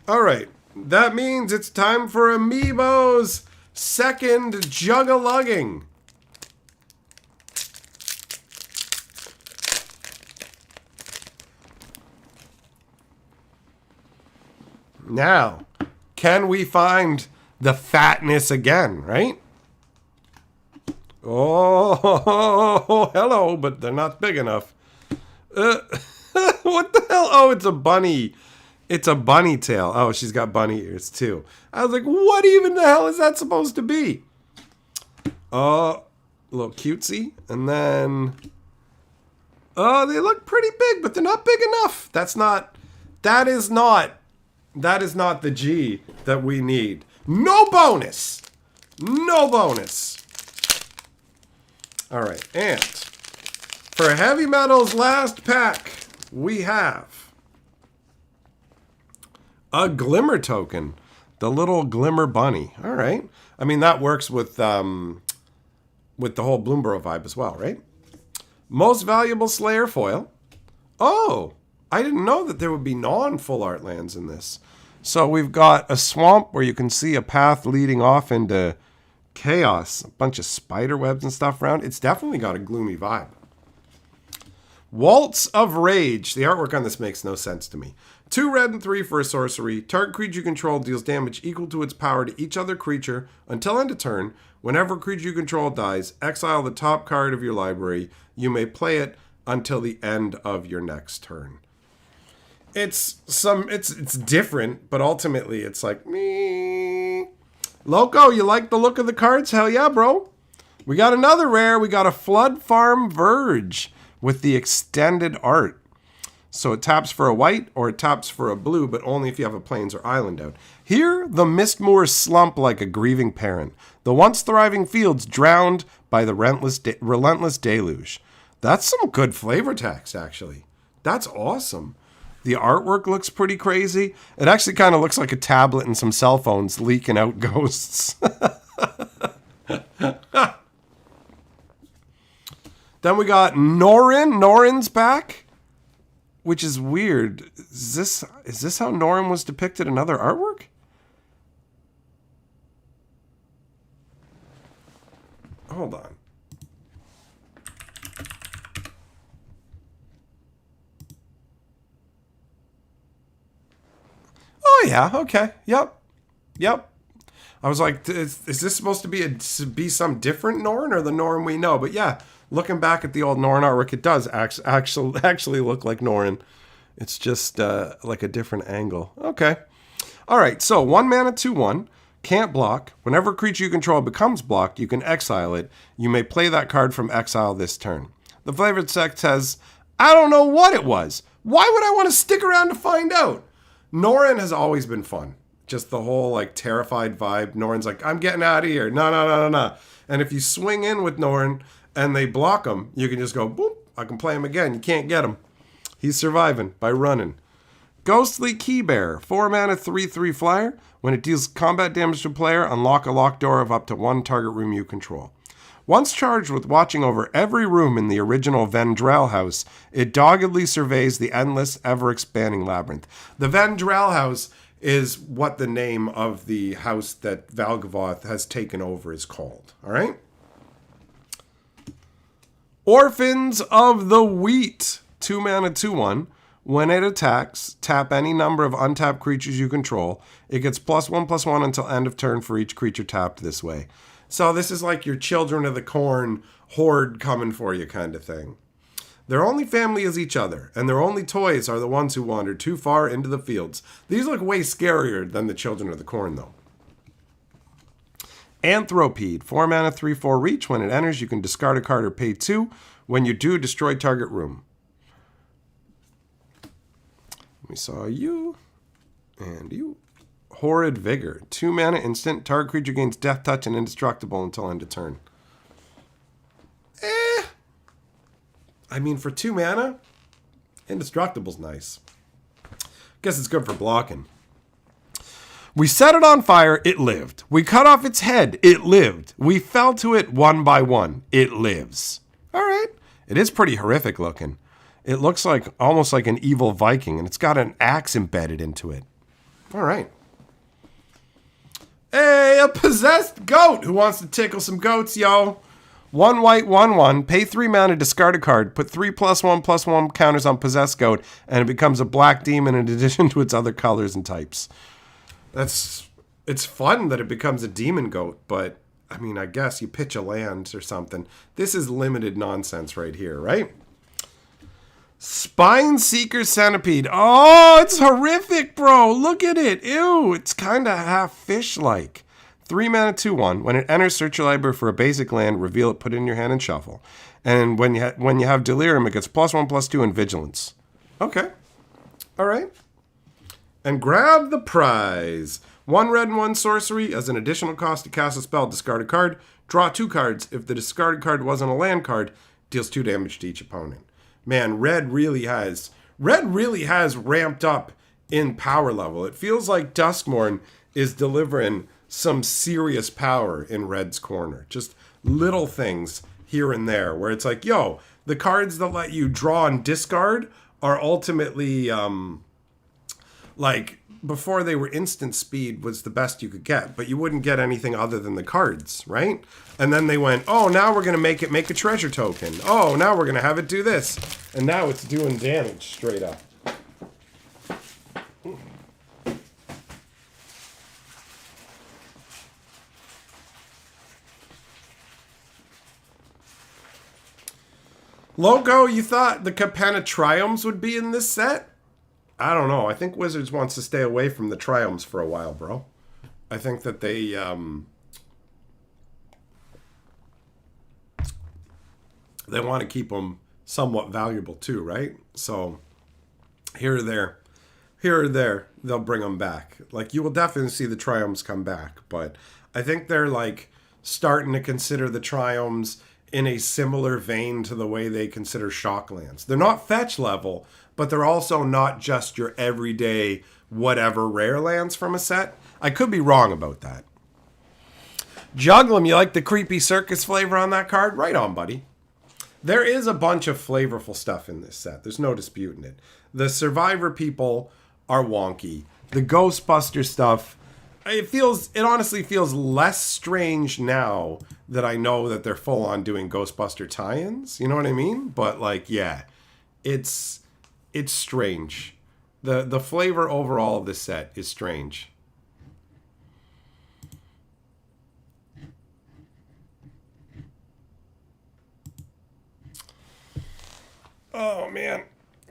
All right. That means it's time for Amiibo's second Jug-a-Lugging. Now, can we find the fatness again, right? Oh, hello, but they're not big enough. What the hell? Oh, it's a bunny. It's a bunny tail. Oh, she's got bunny ears too. I was like, what even the hell is that supposed to be? A little cutesy. And then, oh, they look pretty big, but they're not big enough. That is not the G that we need. No bonus. No bonus. All right, and for Heavy Metal's last pack, we have a Glimmer token, the little Glimmer bunny. All right, I mean that works with the whole Bloomborough vibe as well, right? Most valuable Slayer foil. Oh, I didn't know that there would be non-full art lands in this. So we've got a swamp where you can see a path leading off into chaos, a bunch of spider webs and stuff around. It's definitely got a gloomy vibe. Waltz of Rage. The artwork on this makes no sense to me. 2 red and 3 for a sorcery. Target creature you control deals damage equal to its power to each other creature until end of turn. Whenever a creature you control dies, exile the top card of your library. You may play it until the end of your next turn. It's different, but ultimately it's like me. Loco, you like the look of the cards? Hell yeah, bro. We got another rare. We got a Flood Farm Verge with the extended art. So it taps for a white or it taps for a blue, but only if you have a plains or island out. Here, the Mistmoors slump like a grieving parent. The once thriving fields drowned by the relentless deluge. That's some good flavor text, actually. That's awesome. The artwork looks pretty crazy. It actually kind of looks like a tablet and some cell phones leaking out ghosts. Then we got Norin. Norin's back, which is weird. Is this how Norin was depicted in other artwork? Hold on. Oh yeah, okay, yep. I was like, is this supposed to be some different Norn or the Norn we know? But yeah, looking back at the old Norn artwork, it does actually look like Norn. It's just like a different angle. Okay, all right. So 1 mana 2/1, can't block. Whenever a creature you control becomes blocked, you can exile it. You may play that card from exile this turn. The flavored text says, I don't know what it was. Why would I want to stick around to find out? Norin has always been fun. Just the whole like terrified vibe. Norin's like, I'm getting out of here. No. And if you swing in with Norin and they block him, you can just go, boop, I can play him again. You can't get him. He's surviving by running. Ghostly Keybearer, 4 mana 3/3 flyer. When it deals combat damage to a player, unlock a locked door of up to 1 target room you control. Once charged with watching over every room in the original Vendrell house, it doggedly surveys the endless, ever-expanding labyrinth. The Vendrell house is what the name of the house that Valgavoth has taken over is called. All right? Orphans of the Wheat, 2 mana 2/1. When it attacks, tap any number of untapped creatures you control. It gets +1/+1 until end of turn for each creature tapped this way. So this is like your Children of the Corn horde coming for you kind of thing. Their only family is each other, and their only toys are the ones who wander too far into the fields. These look way scarier than the Children of the Corn, though. Anthropede, 4 mana 3/4 reach. When it enters, you can discard a card or pay 2. When you do, destroy target room. We saw you and you. Horrid Vigor, 2 mana instant. Target creature gains death touch and indestructible until end of turn. I mean, for 2 mana, indestructible's nice. Guess it's good for blocking. We set it on fire, it lived. We cut off its head, it lived. We fell to it 1 by 1, it lives. All right. It is pretty horrific looking. It looks like almost like an evil Viking, and it's got an axe embedded into it. All right. Hey, a possessed goat. Who wants to tickle some goats, yo? 1 white, 1/1. Pay 3 mana, discard a card. Put 3 +1/+1 counters on possessed goat, and it becomes a black demon in addition to its other colors and types. It's fun that it becomes a demon goat, but I mean, I guess you pitch a land or something. This is limited nonsense right here, right? Spine Seeker Centipede. Oh, it's horrific, bro. Look at it. Ew, it's kind of half fish-like. 3 mana, 2/1. When it enters, search your library for a basic land, reveal it, put it in your hand, and shuffle. And when you have Delirium, it gets +1, +2, and Vigilance. Okay. All right. And grab the prize. 1 red and 1 sorcery. As an additional cost to cast a spell, discard a card. Draw 2 cards. If the discarded card wasn't a land card, deals 2 damage to each opponent. Man, red really has ramped up in power level. It feels like Duskmourn is delivering some serious power in red's corner. Just little things here and there where it's like, yo, the cards that let you draw and discard are ultimately like before they were instant speed was the best you could get, but you wouldn't get anything other than the cards, right? And then they went, oh, now we're going to make a treasure token. Oh, now we're going to have it do this. And now it's doing damage straight up. Logo, you thought the Capenna Triumphs would be in this set? I don't know. I think Wizards wants to stay away from the Triumphs for a while, bro. I think that they want to keep them somewhat valuable too, right? So here or there, they'll bring them back. Like, you will definitely see the Triumphs come back, but I think they're like starting to consider the Triumphs in a similar vein to the way they consider Shocklands. They're not fetch level, but they're also not just your everyday whatever rare lands from a set. I could be wrong about that. Juglum, you like the creepy circus flavor on that card? Right on, buddy. There is a bunch of flavorful stuff in this set. There's no disputing it. The Survivor people are wonky. The Ghostbuster stuff, it honestly feels less strange now that I know that they're full on doing Ghostbuster tie-ins. You know what I mean? But like, yeah, it's strange. The flavor overall of this set is strange. Oh, man.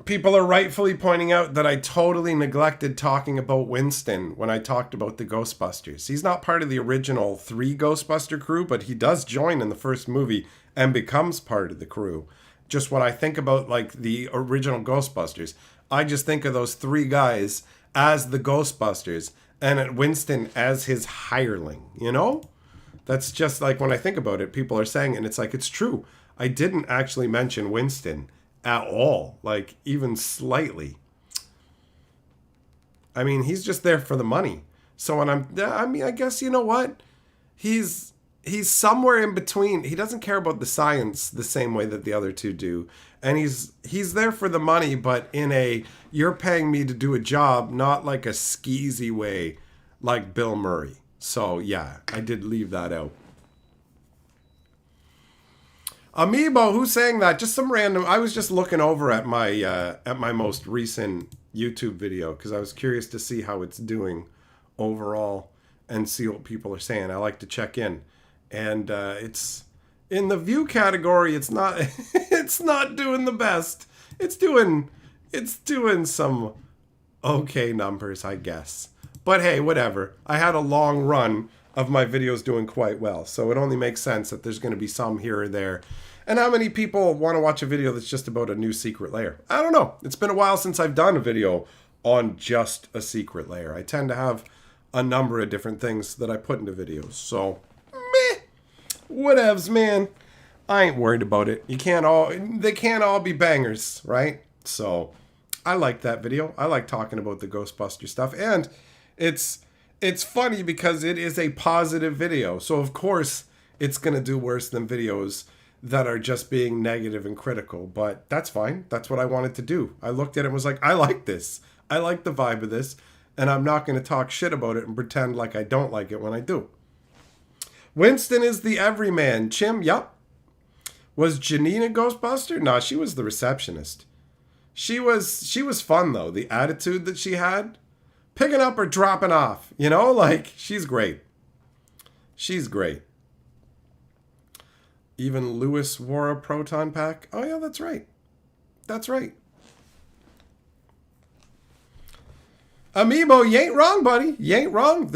People are rightfully pointing out that I totally neglected talking about Winston when I talked about the Ghostbusters. He's not part of the original 3 Ghostbuster crew, but he does join in the first movie and becomes part of the crew. Just when I think about, like, the original Ghostbusters, I just think of those 3 guys as the Ghostbusters and Winston as his hireling, you know? That's just, like, when I think about it, people are saying it, and it's like, it's true. I didn't actually mention Winston at all, like even slightly. I mean, he's just there for the money. So when I guess, you know what? He's somewhere in between. He doesn't care about the science the same way that the other 2 do. And he's there for the money, but in a, you're paying me to do a job, not like a skeezy way like Bill Murray. So yeah, I did leave that out. Amiibo, who's saying that? Just some random. I was just looking over at my most recent YouTube video because I was curious to see how it's doing overall and see what people are saying. I like to check in, and it's in the view category. It's not it's not doing the best. It's doing some okay numbers, I guess. But hey, whatever. I had a long run of my videos doing quite well, so it only makes sense that there's going to be some here or there. And how many people want to watch a video that's just about a new secret lair? I don't know. It's been a while since I've done a video on just a secret lair. I tend to have a number of different things that I put into videos. So, meh. Whatevs, man. I ain't worried about it. They can't all be bangers, right? So, I like that video. I like talking about the Ghostbuster stuff. And it's funny because it is a positive video. So, of course, it's going to do worse than videos that are just being negative and critical, but that's fine. That's what I wanted to do. I looked at it and was like, I like this. I like the vibe of this, and I'm not going to talk shit about it and pretend like I don't like it when I do. Winston is the everyman. Chim, yup. Was Janine a Ghostbuster? No, she was the receptionist. She was fun, though. The attitude that she had. Picking up or dropping off. You know, like, she's great. She's great. Even Lewis wore a proton pack. Oh, yeah, that's right. That's right. Amiibo, you ain't wrong, buddy. You ain't wrong.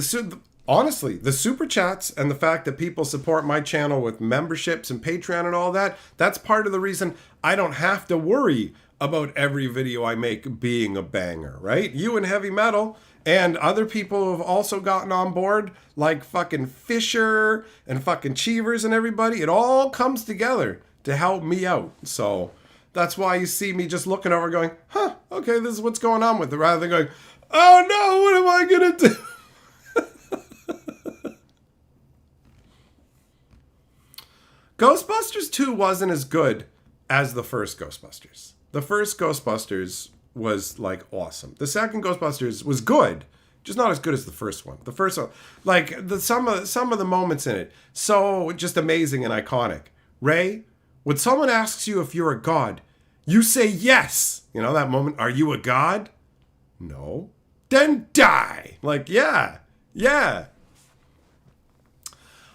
Honestly, the super chats and the fact that people support my channel with memberships and Patreon and all that, that's part of the reason I don't have to worry about every video I make being a banger, right? You and Heavy Metal and other people have also gotten on board, like fucking Fisher and fucking Cheevers and everybody. It all comes together to help me out. So that's why you see me just looking over going, huh, okay, this is what's going on with it, rather than going, oh no, what am I gonna do? Ghostbusters 2 wasn't as good as the first Ghostbusters. The first Ghostbusters was like awesome. The second Ghostbusters was good, just not as good as the first one. The first one, like some of the moments in it, so just amazing and iconic. Ray, when someone asks you if you're a god, you say yes. You know that moment, are you a god? No. Then die. Like, yeah.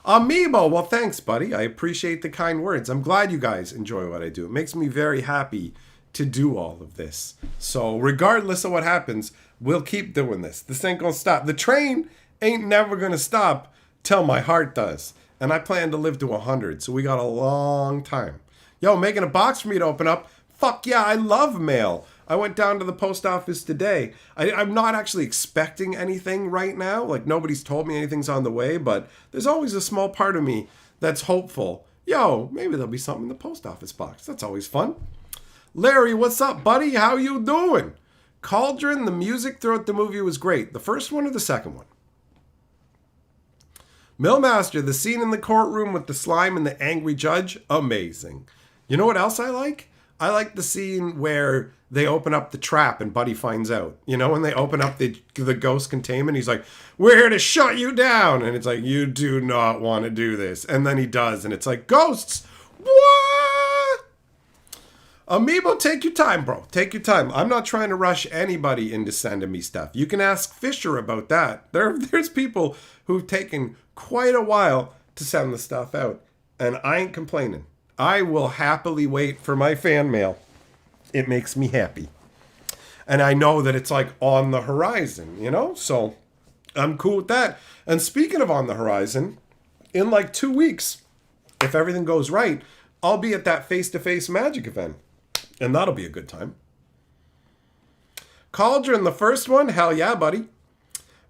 Amiibo, well, thanks, buddy. I appreciate the kind words. I'm glad you guys enjoy what I do. It makes me very happy to do all of this. So regardless of what happens, we'll keep doing this. This ain't gonna stop. The train ain't never gonna stop till my heart does. And I plan to live to 100, so we got a long time. Yo, making a box for me to open up. Fuck yeah, I love mail. I went down to the post office today. I'm not actually expecting anything right now. Like, nobody's told me anything's on the way, but there's always a small part of me that's hopeful. Yo, maybe there'll be something in the post office box. That's always fun. Larry, what's up, buddy? How you doing? Cauldron, the music throughout the movie was great. The first one or the second one? Millmaster, the scene in the courtroom with the slime and the angry judge, amazing. You know what else I like? I like the scene where they open up the trap and Buddy finds out. You know, when they open up the ghost containment, he's like, we're here to shut you down. And it's like, you do not want to do this. And then he does. And it's like, ghosts? What? Amiibo, take your time, bro. Take your time. I'm not trying to rush anybody into sending me stuff. You can ask Fisher about that. There's people who've taken quite a while to send the stuff out. And I ain't complaining. I will happily wait for my fan mail. It makes me happy. And I know that it's like on the horizon, you know? So I'm cool with that. And speaking of on the horizon, in like 2 weeks, if everything goes right, I'll be at that face-to-face Magic event. And that'll be a good time. Cauldron, the first one? Hell yeah, buddy.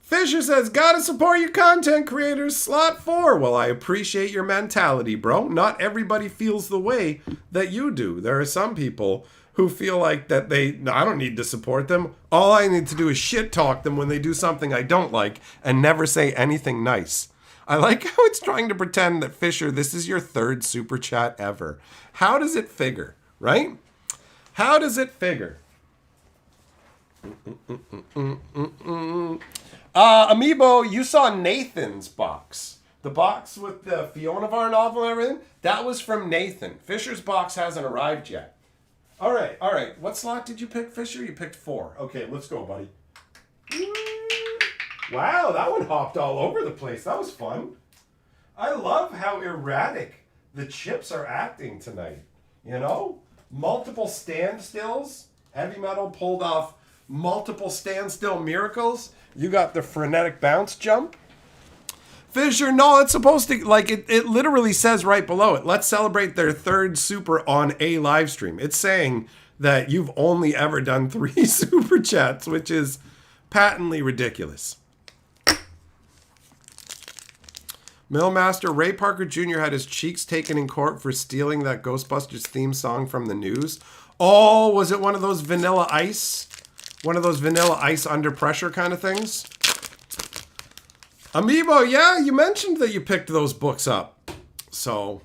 Fisher says, gotta support your content creators, slot 4. Well, I appreciate your mentality, bro. Not everybody feels the way that you do. There are some people who feel like that I don't need to support them. All I need to do is shit talk them when they do something I don't like and never say anything nice. I like how it's trying to pretend that, Fisher, this is your 3rd super chat ever. How does it figure, right? How does it figure? Amiibo, you saw Nathan's box. The box with the Fiona Var novel and everything? That was from Nathan. Fisher's box hasn't arrived yet. All right. What slot did you pick, Fisher? You picked 4. Okay, let's go, buddy. Wow, that one hopped all over the place. That was fun. I love how erratic the chips are acting tonight. You know? Multiple standstills. Heavy Metal pulled off multiple standstill miracles. You got the frenetic bounce jump. Fisher, no, it's supposed to, like, it literally says right below it, let's celebrate their 3rd super on a live stream. It's saying that you've only ever done 3 super chats, which is patently ridiculous. Millmaster, Ray Parker Jr. had his cheeks taken in court for stealing that Ghostbusters theme song from the news. Oh, was it one of those Vanilla Ice? One of those Vanilla Ice under pressure kind of things? Amiibo, yeah, you mentioned that you picked those books up. So,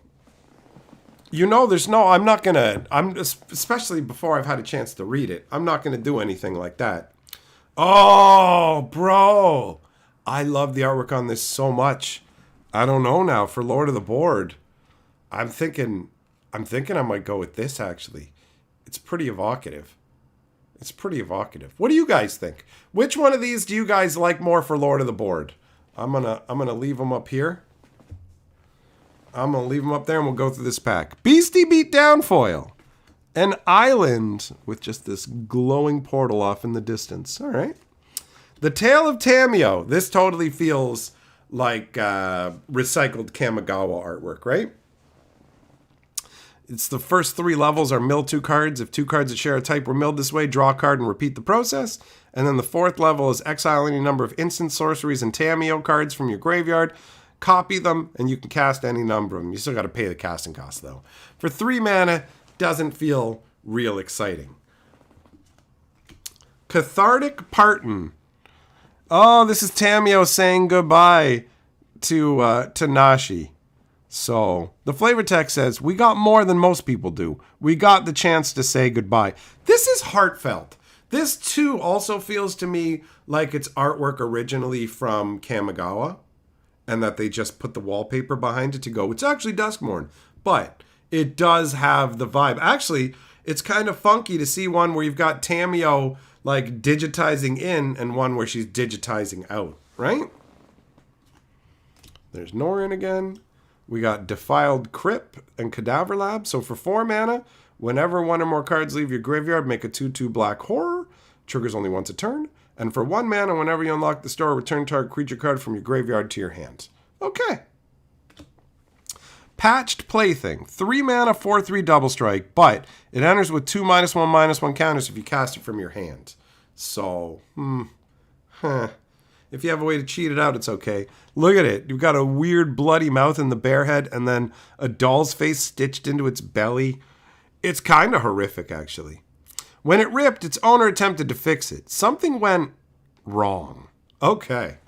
you know, especially before I've had a chance to read it, I'm not going to do anything like that. Oh, bro. I love the artwork on this so much. I don't know now, for Lord of the Board. I'm thinking I might go with this, actually. It's pretty evocative. What do you guys think? Which one of these do you guys like more for Lord of the Board? I'm gonna leave them up here. I'm gonna leave them up there, and we'll go through this pack. Beastie Beat Down foil, an island with just this glowing portal off in the distance. All right, The Tale of Tamio. This totally feels like recycled Kamigawa artwork, right? It's the first 3 levels are mill 2 cards. If 2 cards that share a type were milled this way, draw a card and repeat the process. And then the 4th level is exile any number of instant sorceries and Tamio cards from your graveyard. Copy them, and you can cast any number of them. You still got to pay the casting cost, though. For 3 mana, doesn't feel real exciting. Cathartic Parton. Oh, this is Tamio saying goodbye to Nashi. So, the flavor text says, we got more than most people do. We got the chance to say goodbye. This is heartfelt. This, too, also feels to me like it's artwork originally from Kamigawa, and that they just put the wallpaper behind it to go, it's actually Duskmourn. But it does have the vibe. Actually, it's kind of funky to see one where you've got Tamio, like, digitizing in, and one where she's digitizing out, right? There's Norin again. We got Defiled Crypt and Cadaver Lab. So for 4 mana, whenever 1 or more cards leave your graveyard, make a 2/2 black horror. Triggers only once a turn. And for 1 mana, whenever you unlock the store, return target creature card from your graveyard to your hand. Okay. Patched Plaything. 3 mana, 4/3 double strike, but it enters with 2 -1/-1 counters if you cast it from your hand. So, if you have a way to cheat it out, it's okay. Look at it. You've got a weird bloody mouth in the bear head and then a doll's face stitched into its belly. It's kind of horrific, actually. When it ripped, its owner attempted to fix it. Something went wrong. Okay.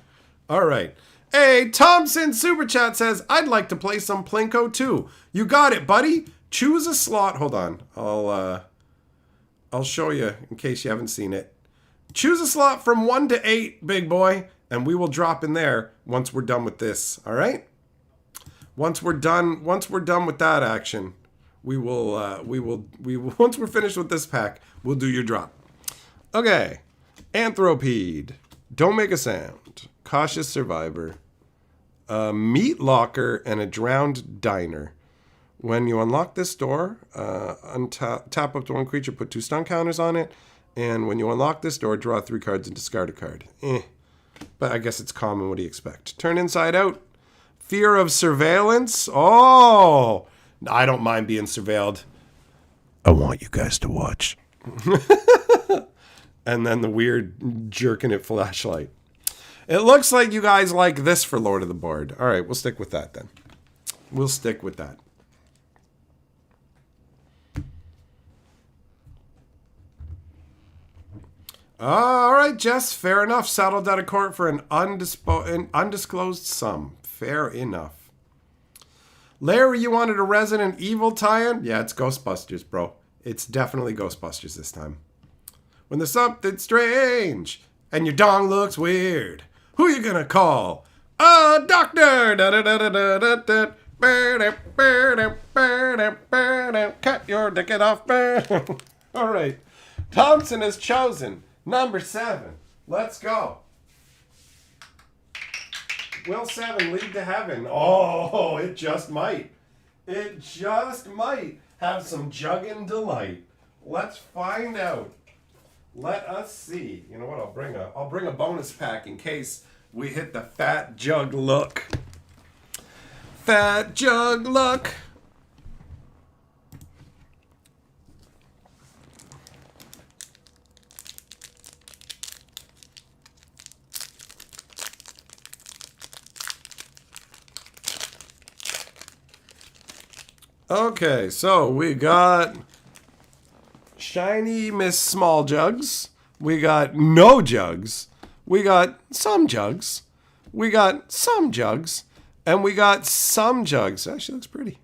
All right. Hey, Thompson Super Chat says, I'd like to play some Plinko too. You got it, buddy. Choose a slot. Hold on. I'll show you in case you haven't seen it. Choose a slot from 1 to 8, big boy, and we will drop in there once we're done with this. All right? Once we're done with that action, we will once we're finished with this pack, we'll do your drop. Okay. Anthropede. Don't make a sound. Cautious Survivor. A Meat Locker and a Drowned Diner. When you unlock this door, tap up to 1 creature, put 2 stun counters on it. And when you unlock this door, draw 3 cards and discard a card. But I guess it's common. What do you expect? Turn inside out. Fear of Surveillance. Oh, I don't mind being surveilled. I want you guys to watch. And then the weird jerking it flashlight. It looks like you guys like this for Lord of the Board. All right, we'll stick with that then. We'll stick with that. All right, Jess, fair enough. Settled out of court for an undisclosed sum. Fair enough. Larry, you wanted a Resident Evil tie-in? Yeah, it's Ghostbusters, bro. It's definitely Ghostbusters this time. When there's something strange and your dong looks weird, who you gonna call? A doctor! Cut your dick off. All right. Thompson has chosen number 7. Let's go. Will 7 lead to heaven? Oh, it just might. It just might have some juggin' delight. Let's find out. Let us see. You know what? I'll bring a bonus pack in case we hit the fat jug luck. Fat jug luck. Okay, so we got shiny Miss Small Jugs. We got no jugs. We got some jugs. We got some jugs. And we got some jugs. Actually, looks pretty.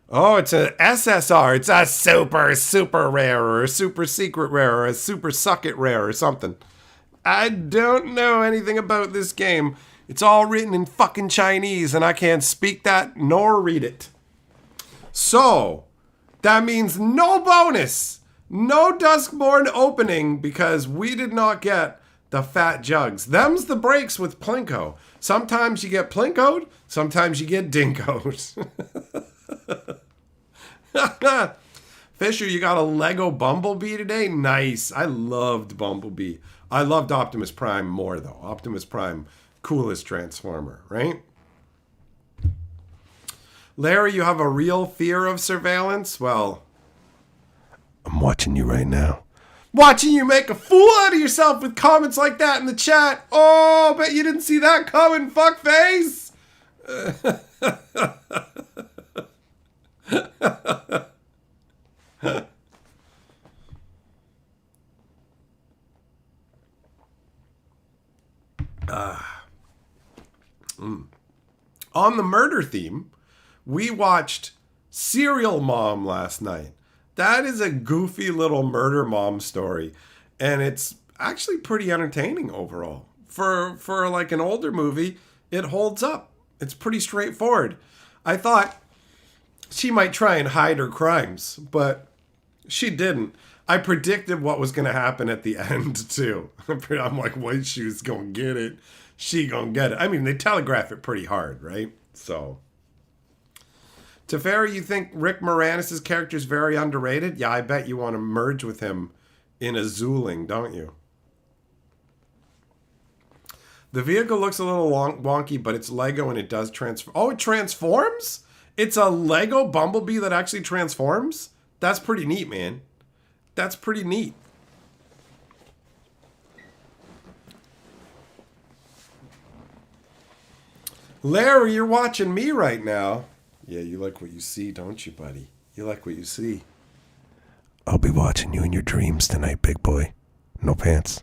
Oh, it's an SSR. It's a super rare or a super secret rare or a super suck it rare or something. I don't know anything about this game. It's all written in fucking Chinese and I can't speak that nor read it. So, that means no bonus, no Duskmourn opening because we did not get the fat jugs. Them's the breaks with Plinko. Sometimes you get Plinkoed, sometimes you get dinkoed. Fisher, you got a Lego Bumblebee today? Nice. I loved Bumblebee. I loved Optimus Prime more, though. Optimus Prime, coolest Transformer, right? Larry, you have a real fear of surveillance? Well, I'm watching you right now. Watching you make a fool out of yourself with comments like that in the chat. Oh, bet you didn't see that coming, fuckface. On the murder theme, we watched Serial Mom last night. That is a goofy little murder mom story, and it's actually pretty entertaining overall. For like an older movie, it holds up. It's pretty straightforward. I thought she might try and hide her crimes, but she didn't. I predicted what was going to happen at the end, too. I'm like, White Shoe's going to get it. She going to get it. I mean, they telegraph it pretty hard, right? So, Teferi, you think Rick Moranis' character is very underrated? Yeah, I bet you want to merge with him in a Zooling, don't you? The vehicle looks a little wonky, but it's Lego and it does transform. Oh, it transforms? It's a Lego Bumblebee that actually transforms? That's pretty neat, man. That's pretty neat. Larry, you're watching me right now. Yeah, you like what you see, don't you, buddy? You like what you see. I'll be watching you in your dreams tonight, big boy. No pants.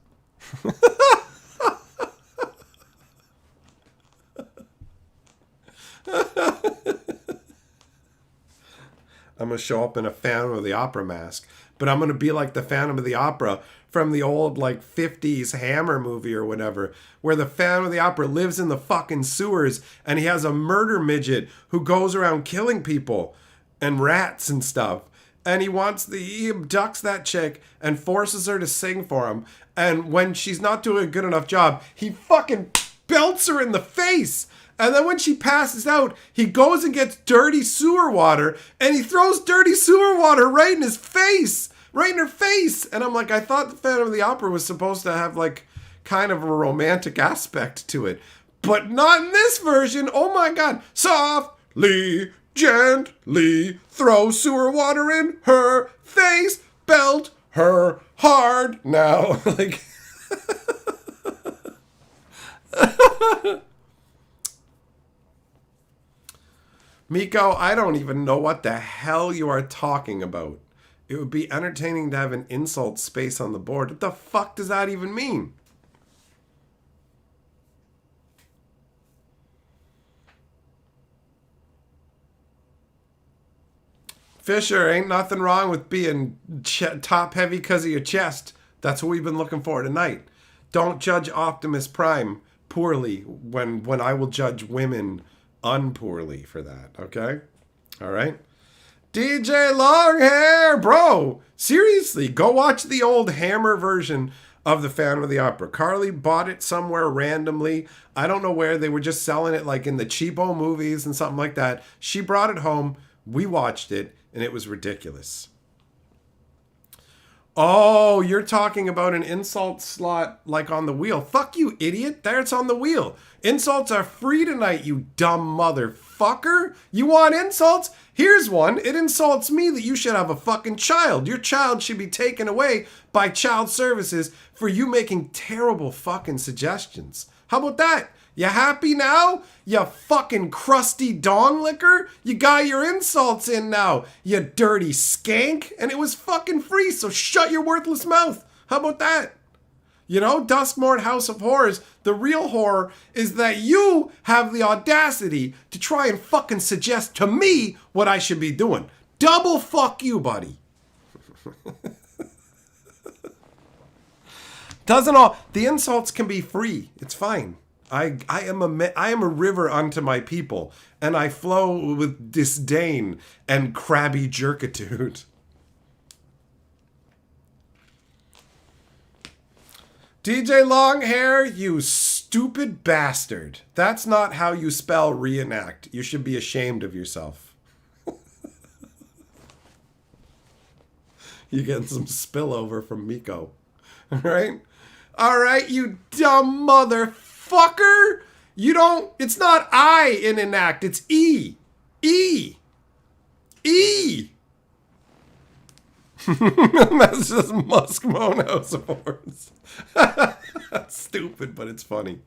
I'm going to show up in a Phantom of the Opera mask. But I'm going to be like the Phantom of the Opera from the old, like, 50s Hammer movie or whatever, where the Phantom of the Opera lives in the fucking sewers and he has a murder midget who goes around killing people and rats and stuff. And he abducts that chick and forces her to sing for him. And when she's not doing a good enough job, he fucking belts her in the face. And then when she passes out, he goes and gets dirty sewer water and he throws dirty sewer water right in his face, right in her face. And I'm like, I thought the Phantom of the Opera was supposed to have like kind of a romantic aspect to it, but not in this version. Oh my God. Softly, gently throw sewer water in her face, belt her hard now. Like, Miko, I don't even know what the hell you are talking about. It would be entertaining to have an insult space on the board. What the fuck does that even mean? Fisher, ain't nothing wrong with being top heavy because of your chest. That's what we've been looking for tonight. Don't judge Optimus Prime poorly when I will judge women unpoorly for that, okay? All right? DJ Longhair, bro, seriously, go watch the old Hammer version of the Phantom of the Opera. Carly bought it somewhere randomly. I don't know where. They were just selling it like in the cheapo movies and something like that. She brought it home. We watched it, and it was ridiculous. Oh, you're talking about an insult slot like on the wheel. Fuck you, idiot. There it's on the wheel. Insults are free tonight, you dumb motherfucker. You want insults? Here's one. It insults me that you should have a fucking child. Your child should be taken away by child services for you making terrible fucking suggestions. How about that? You happy now? You fucking crusty dong licker? You got your insults in now, you dirty skank. And it was fucking free, so shut your worthless mouth. How about that? You know, Duskmourn House of Horrors, the real horror is that you have the audacity to try and fucking suggest to me what I should be doing. Double fuck you, buddy. The insults can be free. It's fine. I am a river unto my people, and I flow with disdain and crabby jerkitude. DJ Longhair, you stupid bastard. That's not how you spell reenact. You should be ashamed of yourself. You're getting some spillover from Miko. All right? All right, you dumb motherfucker. You don't, it's not I in enact, it's E. E. E. That's just Duskmourn House of Horrors. That's stupid, but it's funny.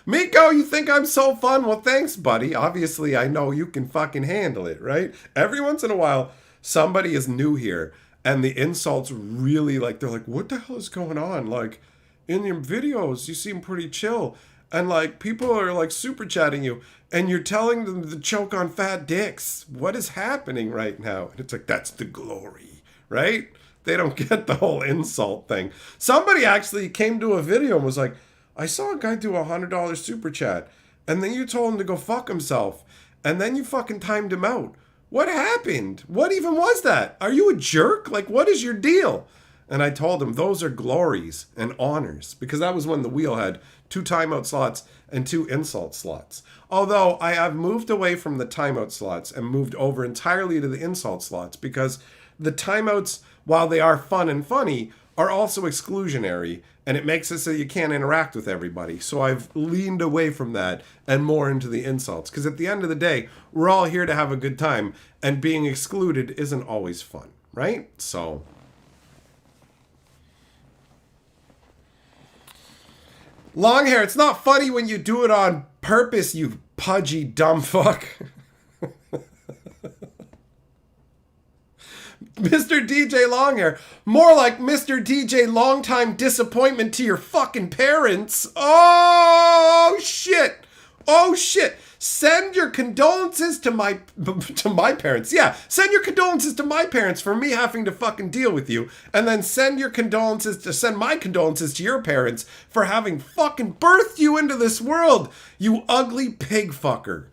Miko, you think I'm so fun? Well, thanks, buddy. Obviously, I know you can fucking handle it, right? Every once in a while, somebody is new here, and the insults really, like, they're like, what the hell is going on? Like, in your videos, you seem pretty chill. And, like, people are, like, super chatting you, and you're telling them to choke on fat dicks. What is happening right now? And it's like, that's the glory, right? They don't get the whole insult thing. Somebody actually came to a video and was like, I saw a guy do a $100 super chat, and then you told him to go fuck himself, and then you fucking timed him out. What happened? What even was that? Are you a jerk? Like, what is your deal? And I told him those are glories and honors, because that was when the wheel had 2 timeout slots and 2 insult slots. Although I have moved away from the timeout slots and moved over entirely to the insult slots, because the timeouts, while they are fun and funny, are also exclusionary, and it makes it so you can't interact with everybody. So I've leaned away from that and more into the insults. Because at the end of the day, we're all here to have a good time, and being excluded isn't always fun, right? So long hair, it's not funny when you do it on purpose, you pudgy dumb fuck. Mr. DJ Longhair. More like Mr. DJ Longtime Disappointment to your fucking parents. Oh, shit. Oh, shit. Send your condolences to my parents. Yeah, send your condolences to my parents for me having to fucking deal with you. And then send my condolences to your parents for having fucking birthed you into this world, you ugly pig fucker.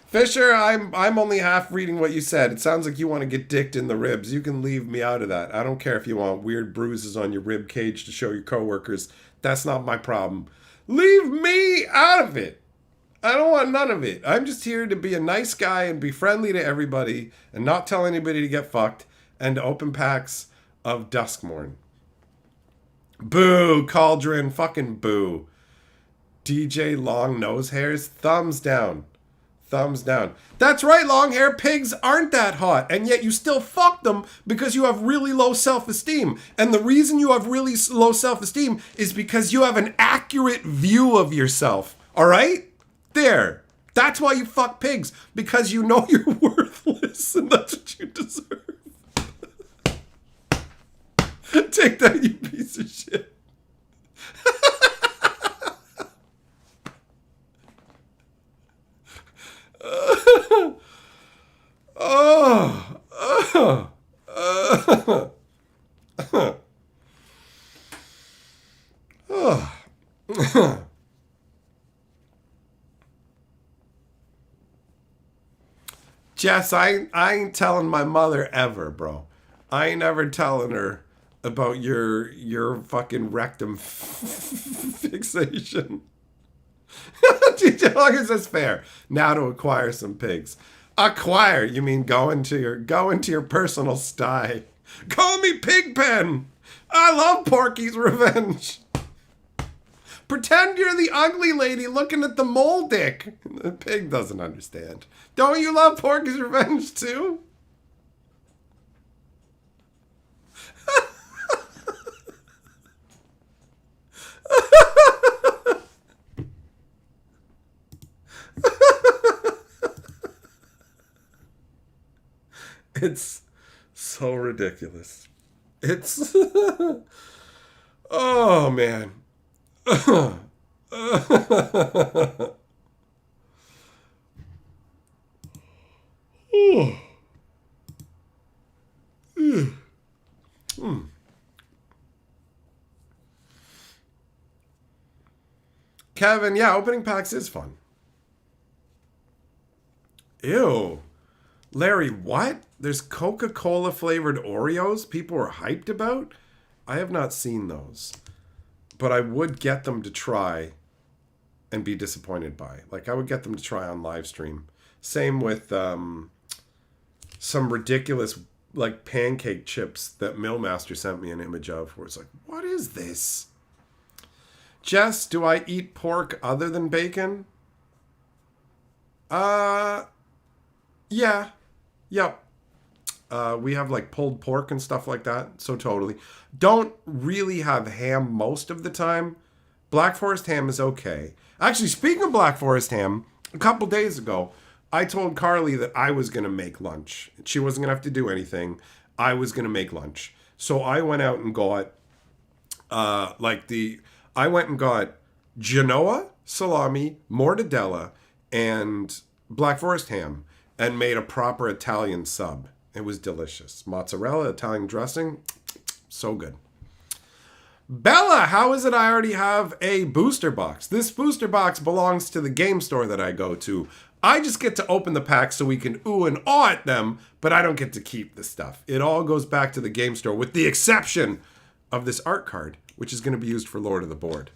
Fisher, I'm only half reading what you said. It sounds like you want to get dicked in the ribs. You can leave me out of that. I don't care if you want weird bruises on your rib cage to show your coworkers. That's not my problem. Leave me out of it. I don't want none of it. I'm just here to be a nice guy and be friendly to everybody and not tell anybody to get fucked and to open packs of Duskmourn. Boo, Cauldron, fucking boo. DJ Long Nose Hairs, thumbs down. Thumbs down. That's right, long hair pigs aren't that hot, and yet you still fuck them because you have really low self-esteem. And the reason you have really low self-esteem is because you have an accurate view of yourself. All right? There. That's why you fuck pigs, because you know you're worthless, and that's what you deserve. Take that, you piece of shit. Jess, I ain't telling my mother ever, bro. I ain't ever telling her about your fucking rectum fixation. DJ Loggers says fair. Now to acquire some pigs. Acquire? You mean go into your personal sty. Call me Pigpen. I love Porky's Revenge. Pretend you're the ugly lady looking at the mole dick. The pig doesn't understand. Don't you love Porky's Revenge too? It's so ridiculous. It's oh man. Kevin, yeah, opening packs is fun. Ew. Larry, what? There's Coca-Cola flavored Oreos people are hyped about? I have not seen those. But I would get them to try. and be disappointed by. Like, I would get them to try on live stream. Same with some ridiculous, like, pancake chips that Millmaster sent me an image of, where it's like, what is this? Jess, do I eat pork other than bacon? Yeah. Yep. We have like pulled pork and stuff like that. So totally. Don't really have ham most of the time. Black Forest ham is okay. Actually, speaking of Black Forest ham, a couple days ago, I told Carly that I was going to make lunch. She wasn't going to have to do anything. I was going to make lunch. So I went out and got, I went and got Genoa, salami, mortadella, and Black Forest ham, and made a proper Italian sub. It was delicious. Mozzarella, Italian dressing, so good. Bella, how is it I already have a booster box? This booster box belongs to the game store that I go to. I just get to open the packs so we can ooh and awe at them, but I don't get to keep the stuff. It all goes back to the game store, with the exception of this art card, which is going to be used for Lord of the Board.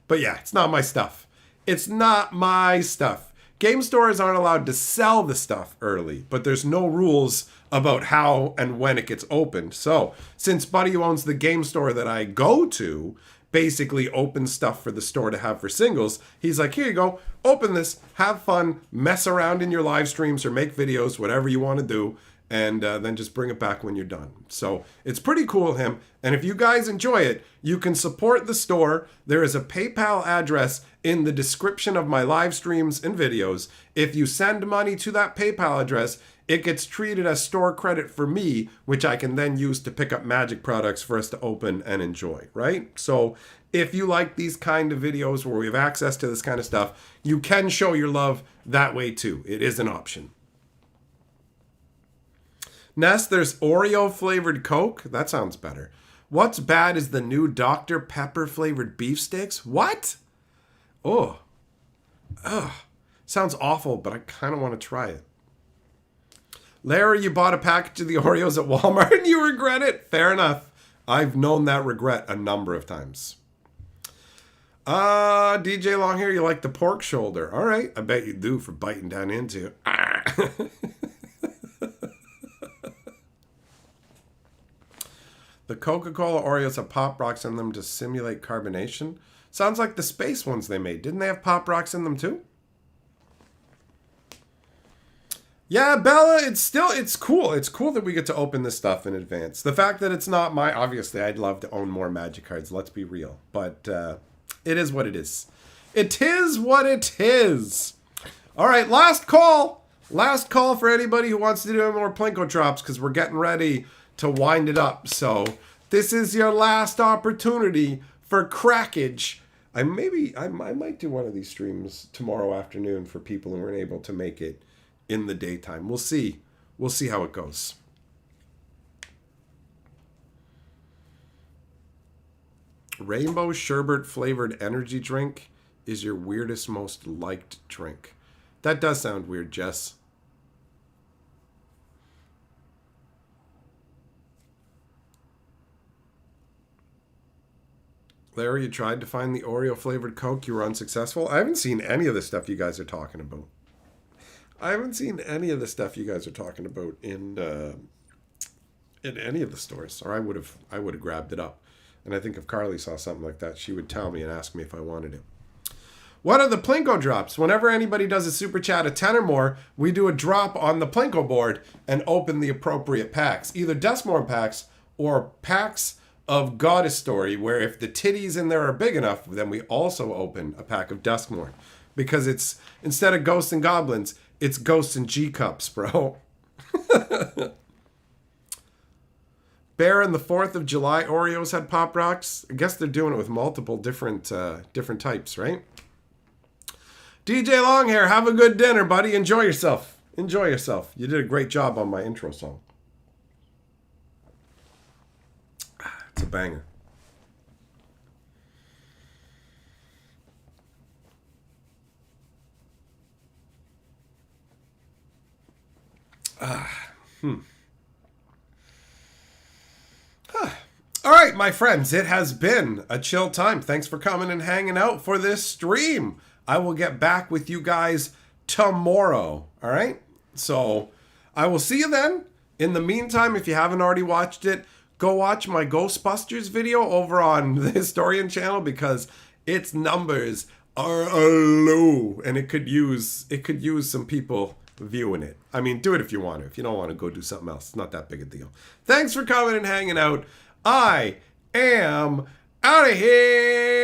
But yeah, it's not my stuff. It's not my stuff. Game stores aren't allowed to sell the stuff early, but there's no rules about how and when it gets opened. So, since Buddy, who owns the game store that I go to, basically opens stuff for the store to have for singles, he's like, here you go, open this, have fun, mess around in your live streams or make videos, whatever you want to do, and then just bring it back when you're done. So it's pretty cool of him. And if you guys enjoy it, you can support the store. There is a PayPal address in the description of my live streams and videos. If you send money to that PayPal address, it gets treated as store credit for me, which I can then use to pick up Magic products for us to open and enjoy, right? So if you like these kind of videos where we have access to this kind of stuff, you can show your love that way too. It is an option. Ness, there's Oreo flavored Coke. That sounds better. What's bad is the new Dr. Pepper flavored beef sticks. What? Oh. Ugh. Sounds awful, but I kind of want to try it. Larry, you bought a package of the Oreos at Walmart and you regret it? Fair enough. I've known that regret a number of times. DJ Longhair, you like the pork shoulder. All right. I bet you do for biting down into. The Coca-Cola Oreos have Pop Rocks in them to simulate carbonation. Sounds like the space ones they made. Didn't they have Pop Rocks in them too? Yeah, Bella, it's cool. It's cool that we get to open this stuff in advance. The fact that it's not obviously I'd love to own more Magic cards, let's be real. But it is what it is. It is what it is. All right, last call. Last call for anybody who wants to do more Plinko drops, because we're getting ready to wind it up. So this is your last opportunity for crackage. I might do one of these streams tomorrow afternoon for people who weren't able to make it in the daytime. We'll see. We'll see how it goes. Rainbow sherbet flavored energy drink is your weirdest, most liked drink. That does sound weird, Jess. Larry, you tried to find the Oreo flavored Coke. You were unsuccessful. I haven't seen any of the stuff you guys are talking about. I haven't seen any of the stuff you guys are talking about in any of the stores, or I would have grabbed it up. And I think if Carly saw something like that, she would tell me and ask me if I wanted it. What are the Plinko drops? Whenever anybody does a super chat of 10 or more, we do a drop on the Plinko board and open the appropriate packs, either Duskmourn packs or packs of Goddess Story, where if the titties in there are big enough, then we also open a pack of Duskmourn. Because it's, instead of ghosts and goblins, it's ghosts and G-cups, bro. Bear and the 4th of July Oreos had Pop Rocks. I guess they're doing it with multiple different types, right? DJ Longhair, have a good dinner, buddy. Enjoy yourself. Enjoy yourself. You did a great job on my intro song. It's a banger. All right, my friends, it has been a chill time. Thanks for coming and hanging out for this stream. I will get back with you guys tomorrow. All right? So I will see you then. In the meantime, if you haven't already watched it, go watch my Ghostbusters video over on the Historian channel because its numbers are low and it could use some people viewing it. I mean, do it if you want to. If you don't want to, go do something else. It's not that big a deal. Thanks for coming and hanging out. I am out of here.